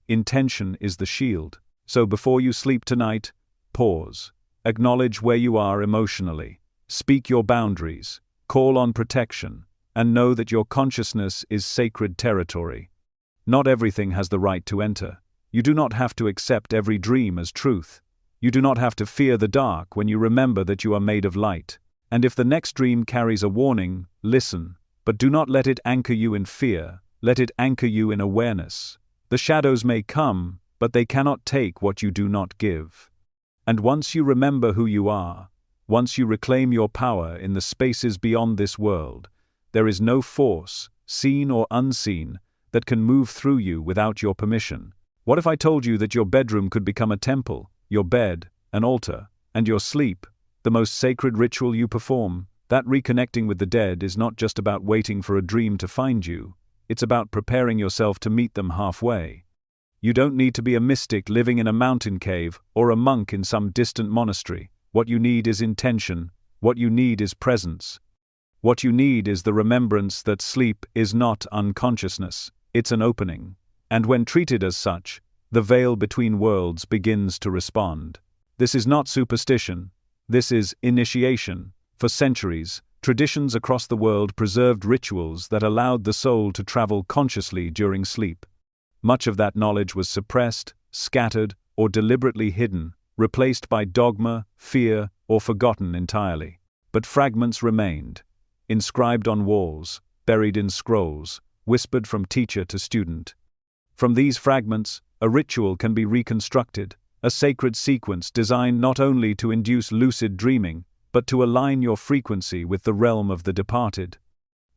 Intention is the shield. So before you sleep tonight, pause. Acknowledge where you are emotionally. Speak your boundaries. Call on protection. And know that your consciousness is sacred territory. Not everything has the right to enter. You do not have to accept every dream as truth. You do not have to fear the dark when you remember that you are made of light. And if the next dream carries a warning, listen. But do not let it anchor you in fear. Let it anchor you in awareness. The shadows may come, but they cannot take what you do not give. And once you remember who you are, once you reclaim your power in the spaces beyond this world, there is no force, seen or unseen, that can move through you without your permission. What if I told you that your bedroom could become a temple, your bed, an altar, and your sleep, the most sacred ritual you perform? That reconnecting with the dead is not just about waiting for a dream to find you. It's about preparing yourself to meet them halfway. You don't need to be a mystic living in a mountain cave or a monk in some distant monastery. What you need is intention. What you need is presence. What you need is the remembrance that sleep is not unconsciousness, it's an opening. And when treated as such, the veil between worlds begins to respond. This is not superstition. This is initiation. For centuries, traditions across the world preserved rituals that allowed the soul to travel consciously during sleep. Much of that knowledge was suppressed, scattered, or deliberately hidden, replaced by dogma, fear, or forgotten entirely. But fragments remained, inscribed on walls, buried in scrolls, whispered from teacher to student. From these fragments, a ritual can be reconstructed, a sacred sequence designed not only to induce lucid dreaming, but to align your frequency with the realm of the departed.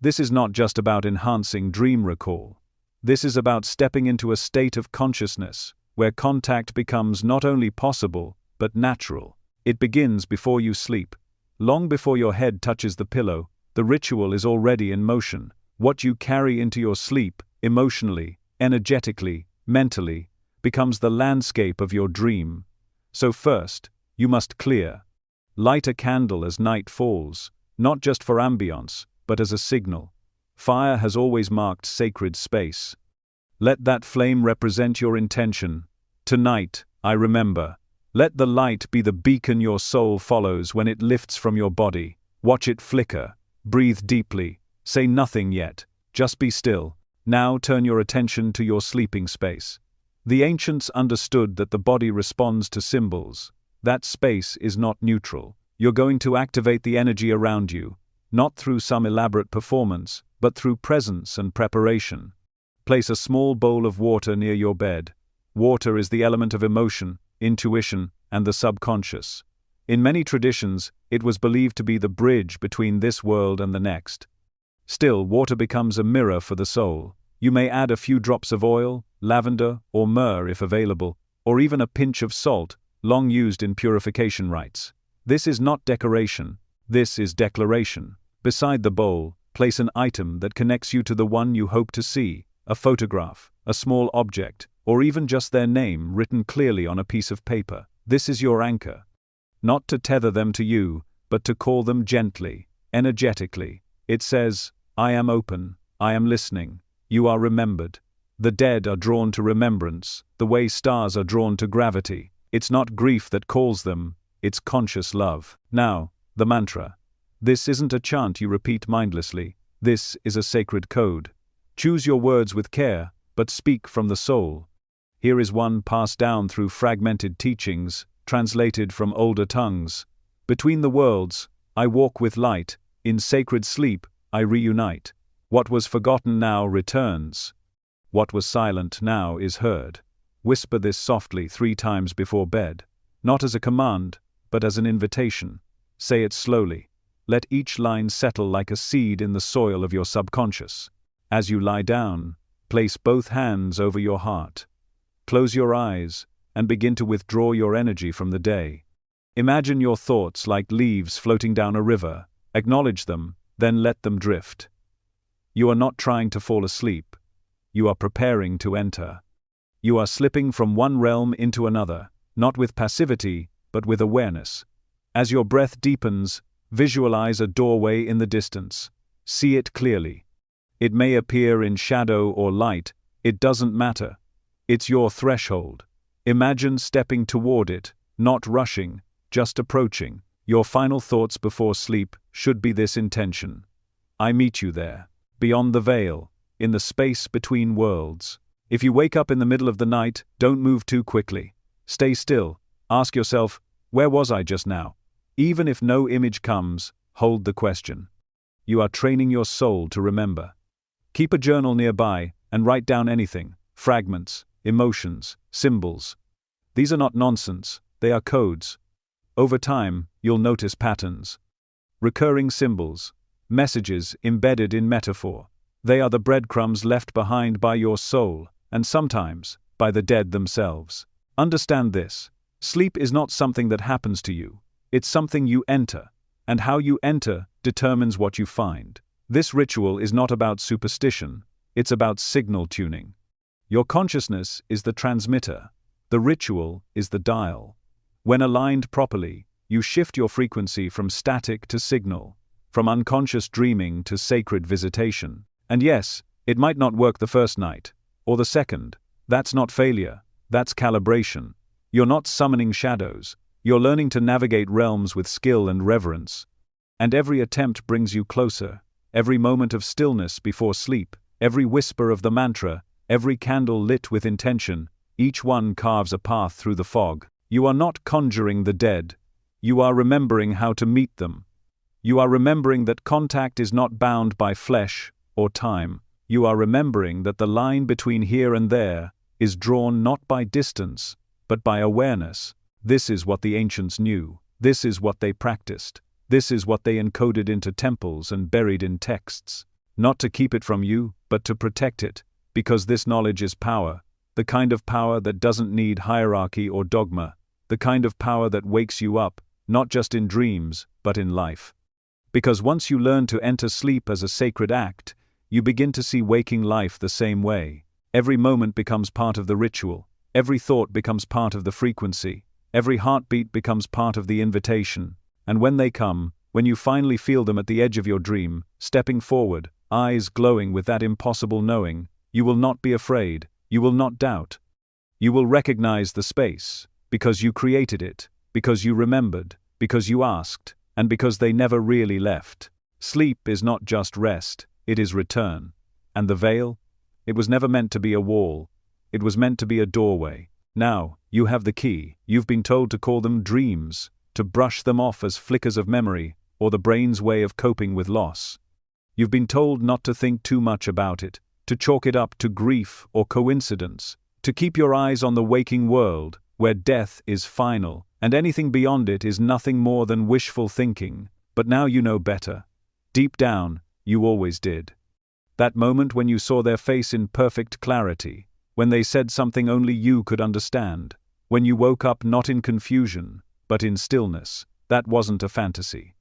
This is not just about enhancing dream recall. This is about stepping into a state of consciousness, where contact becomes not only possible, but natural. It begins before you sleep. Long before your head touches the pillow, the ritual is already in motion. What you carry into your sleep, emotionally, energetically, mentally, becomes the landscape of your dream. So first, you must clear. Light a candle as night falls, not just for ambience, but as a signal. Fire has always marked sacred space. Let that flame represent your intention. Tonight, I remember. Let the light be the beacon your soul follows when it lifts from your body. Watch it flicker. Breathe deeply. Say nothing yet. Just be still. Now turn your attention to your sleeping space. The ancients understood that the body responds to symbols. That space is not neutral. You're going to activate the energy around you, not through some elaborate performance, but through presence and preparation. Place a small bowl of water near your bed. Water is the element of emotion, intuition, and the subconscious. In many traditions, it was believed to be the bridge between this world and the next. Still, water becomes a mirror for the soul. You may add a few drops of oil, lavender, or myrrh if available, or even a pinch of salt, long used in purification rites. This is not decoration. This is declaration. Beside the bowl, place an item that connects you to the one you hope to see, a photograph, a small object, or even just their name written clearly on a piece of paper. This is your anchor. Not to tether them to you, but to call them gently, energetically. It says, I am open, I am listening, you are remembered. The dead are drawn to remembrance, the way stars are drawn to gravity. It's not grief that calls them, it's conscious love. Now, the mantra. This isn't a chant you repeat mindlessly. This is a sacred code. Choose your words with care, but speak from the soul. Here is one passed down through fragmented teachings, translated from older tongues. Between the worlds, I walk with light, in sacred sleep, I reunite. What was forgotten now returns. What was silent now is heard. Whisper this softly 3 times before bed, not as a command, but as an invitation. Say it slowly. Let each line settle like a seed in the soil of your subconscious. As you lie down, place both hands over your heart. Close your eyes, and begin to withdraw your energy from the day. Imagine your thoughts like leaves floating down a river. Acknowledge them, then let them drift. You are not trying to fall asleep. You are preparing to enter. You are slipping from one realm into another, not with passivity, but with awareness. As your breath deepens, visualize a doorway in the distance. See it clearly. It may appear in shadow or light, it doesn't matter. It's your threshold. Imagine stepping toward it, not rushing, just approaching. Your final thoughts before sleep should be this intention. I meet you there, beyond the veil, in the space between worlds. If you wake up in the middle of the night, don't move too quickly. Stay still. Ask yourself, where was I just now? Even if no image comes, hold the question. You are training your soul to remember. Keep a journal nearby and write down anything, fragments, emotions, symbols. These are not nonsense, they are codes. Over time, you'll notice patterns. Recurring symbols, messages embedded in metaphor. They are the breadcrumbs left behind by your soul, and sometimes, by the dead themselves. Understand this. Sleep is not something that happens to you. It's something you enter, and how you enter determines what you find. This ritual is not about superstition, it's about signal tuning. Your consciousness is the transmitter, the ritual is the dial. When aligned properly, you shift your frequency from static to signal, from unconscious dreaming to sacred visitation. And yes, it might not work the first night, or the second. That's not failure, that's calibration. You're not summoning shadows, you're learning to navigate realms with skill and reverence. And every attempt brings you closer. Every moment of stillness before sleep, every whisper of the mantra, every candle lit with intention, each one carves a path through the fog. You are not conjuring the dead. You are remembering how to meet them. You are remembering that contact is not bound by flesh or time. You are remembering that the line between here and there is drawn not by distance, but by awareness. This is what the ancients knew. This is what they practiced. This is what they encoded into temples and buried in texts. Not to keep it from you, but to protect it, because this knowledge is power, the kind of power that doesn't need hierarchy or dogma, the kind of power that wakes you up, not just in dreams, but in life. Because once you learn to enter sleep as a sacred act, you begin to see waking life the same way. Every moment becomes part of the ritual, every thought becomes part of the frequency, every heartbeat becomes part of the invitation. And when they come, when you finally feel them at the edge of your dream, stepping forward, eyes glowing with that impossible knowing, you will not be afraid, you will not doubt. You will recognize the space, because you created it, because you remembered, because you asked, and because they never really left. Sleep is not just rest, it is return. And the veil? It was never meant to be a wall. It was meant to be a doorway. Now, you have the key. You've been told to call them dreams, to brush them off as flickers of memory, or the brain's way of coping with loss. You've been told not to think too much about it, to chalk it up to grief or coincidence, to keep your eyes on the waking world, where death is final, and anything beyond it is nothing more than wishful thinking. But now you know better. Deep down, you always did. That moment when you saw their face in perfect clarity, when they said something only you could understand, when you woke up not in confusion, but in stillness, that wasn't a fantasy.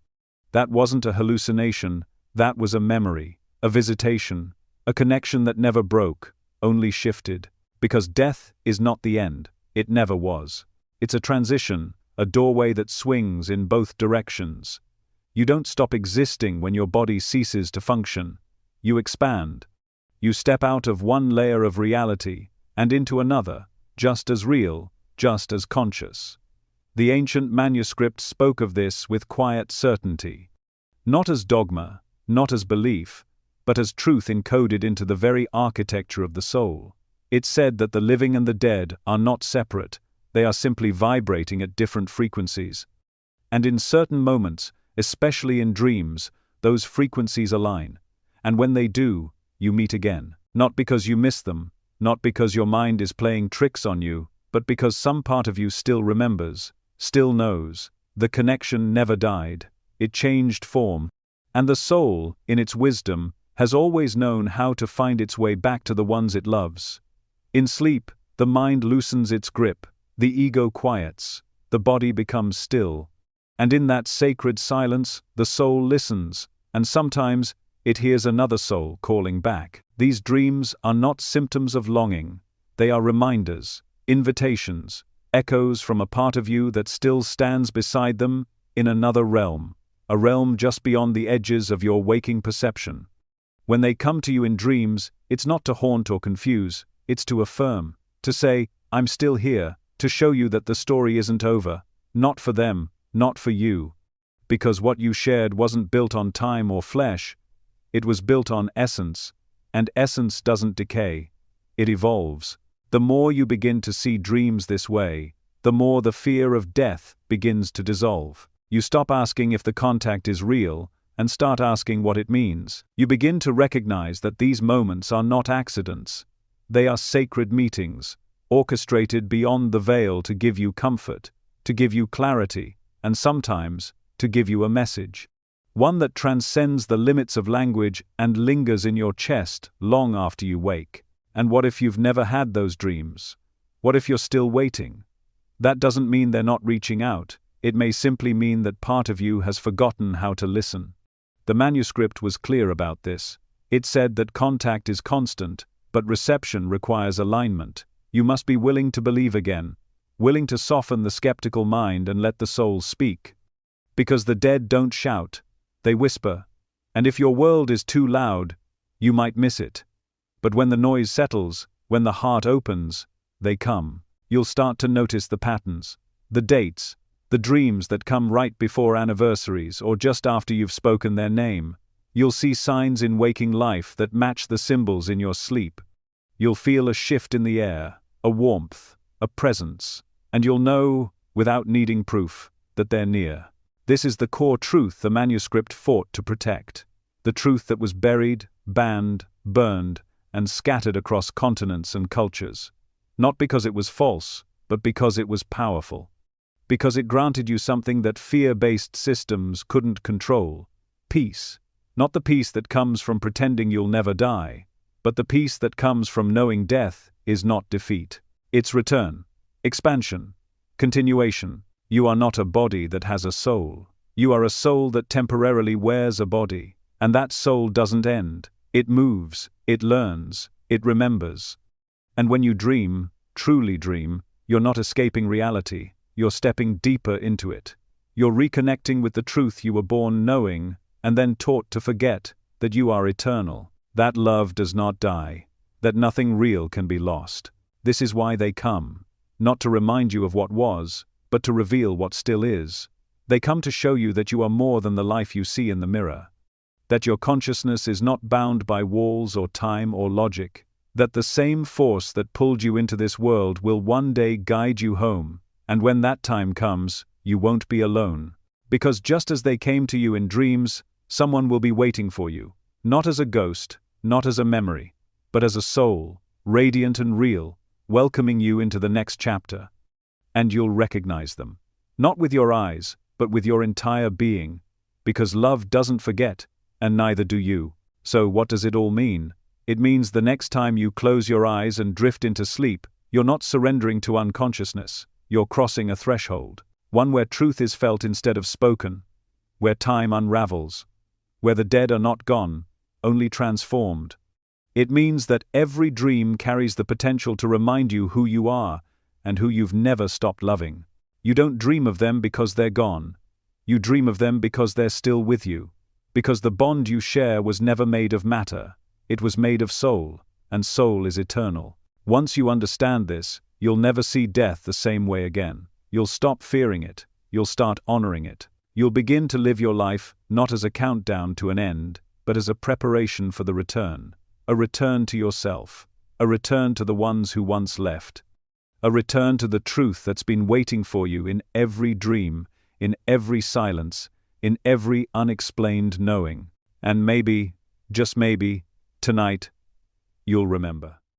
That wasn't a hallucination, that was a memory, a visitation, a connection that never broke, only shifted. Because death is not the end, it never was. It's a transition, a doorway that swings in both directions. You don't stop existing when your body ceases to function. You expand. You step out of one layer of reality and into another, just as real, just as conscious. The ancient manuscript spoke of this with quiet certainty. Not as dogma, not as belief, but as truth encoded into the very architecture of the soul. It said that the living and the dead are not separate, they are simply vibrating at different frequencies. And in certain moments, especially in dreams, those frequencies align. And when they do, you meet again. Not because you miss them, not because your mind is playing tricks on you, but because some part of you still remembers, still knows. The connection never died. It changed form. And the soul, in its wisdom, has always known how to find its way back to the ones it loves. In sleep, the mind loosens its grip, the ego quiets, the body becomes still. And in that sacred silence, the soul listens, and sometimes it hears another soul calling back. These dreams are not symptoms of longing. They are reminders, invitations, echoes from a part of you that still stands beside them in another realm, a realm just beyond the edges of your waking perception. When they come to you in dreams, it's not to haunt or confuse, it's to affirm, to say, I'm still here, to show you that the story isn't over, not for them, not for you. Because what you shared wasn't built on time or flesh, it was built on essence, and essence doesn't decay, it evolves. The more you begin to see dreams this way, the more the fear of death begins to dissolve. You stop asking if the contact is real, and start asking what it means. You begin to recognize that these moments are not accidents. They are sacred meetings, orchestrated beyond the veil to give you comfort, to give you clarity, and sometimes, to give you a message. One that transcends the limits of language and lingers in your chest long after you wake. And what if you've never had those dreams? What if you're still waiting? That doesn't mean they're not reaching out. It may simply mean that part of you has forgotten how to listen. The manuscript was clear about this. It said that contact is constant, but reception requires alignment. You must be willing to believe again, willing to soften the skeptical mind and let the soul speak. Because the dead don't shout, they whisper. And if your world is too loud, you might miss it. But when the noise settles, when the heart opens, they come. You'll start to notice the patterns, the dates, the dreams that come right before anniversaries or just after you've spoken their name. You'll see signs in waking life that match the symbols in your sleep. You'll feel a shift in the air, a warmth, a presence, and you'll know, without needing proof, that they're near. This is the core truth the manuscript fought to protect. The truth that was buried, banned, burned, and scattered across continents and cultures. Not because it was false, but because it was powerful. Because it granted you something that fear-based systems couldn't control. Peace. Not the peace that comes from pretending you'll never die, but the peace that comes from knowing death is not defeat. It's return, expansion, continuation. You are not a body that has a soul. You are a soul that temporarily wears a body, and that soul doesn't end. It moves, it learns, it remembers. And when you dream, truly dream, you're not escaping reality. You're stepping deeper into it. You're reconnecting with the truth you were born knowing, and then taught to forget, that you are eternal, that love does not die, that nothing real can be lost. This is why they come, not to remind you of what was, but to reveal what still is. They come to show you that you are more than the life you see in the mirror, that your consciousness is not bound by walls or time or logic, that the same force that pulled you into this world will one day guide you home. And when that time comes, you won't be alone. Because just as they came to you in dreams, someone will be waiting for you. Not as a ghost, not as a memory, but as a soul, radiant and real, welcoming you into the next chapter. And you'll recognize them. Not with your eyes, but with your entire being. Because love doesn't forget, and neither do you. So what does it all mean? It means the next time you close your eyes and drift into sleep, you're not surrendering to unconsciousness. You're crossing a threshold, one where truth is felt instead of spoken, where time unravels, where the dead are not gone, only transformed. It means that every dream carries the potential to remind you who you are and who you've never stopped loving. You don't dream of them because they're gone. You dream of them because they're still with you, because the bond you share was never made of matter, it was made of soul, and soul is eternal. Once you understand this, you'll never see death the same way again. You'll stop fearing it. You'll start honoring it. You'll begin to live your life not as a countdown to an end, but as a preparation for the return. A return to yourself. A return to the ones who once left. A return to the truth that's been waiting for you in every dream, in every silence, in every unexplained knowing. And maybe, just maybe, tonight, you'll remember.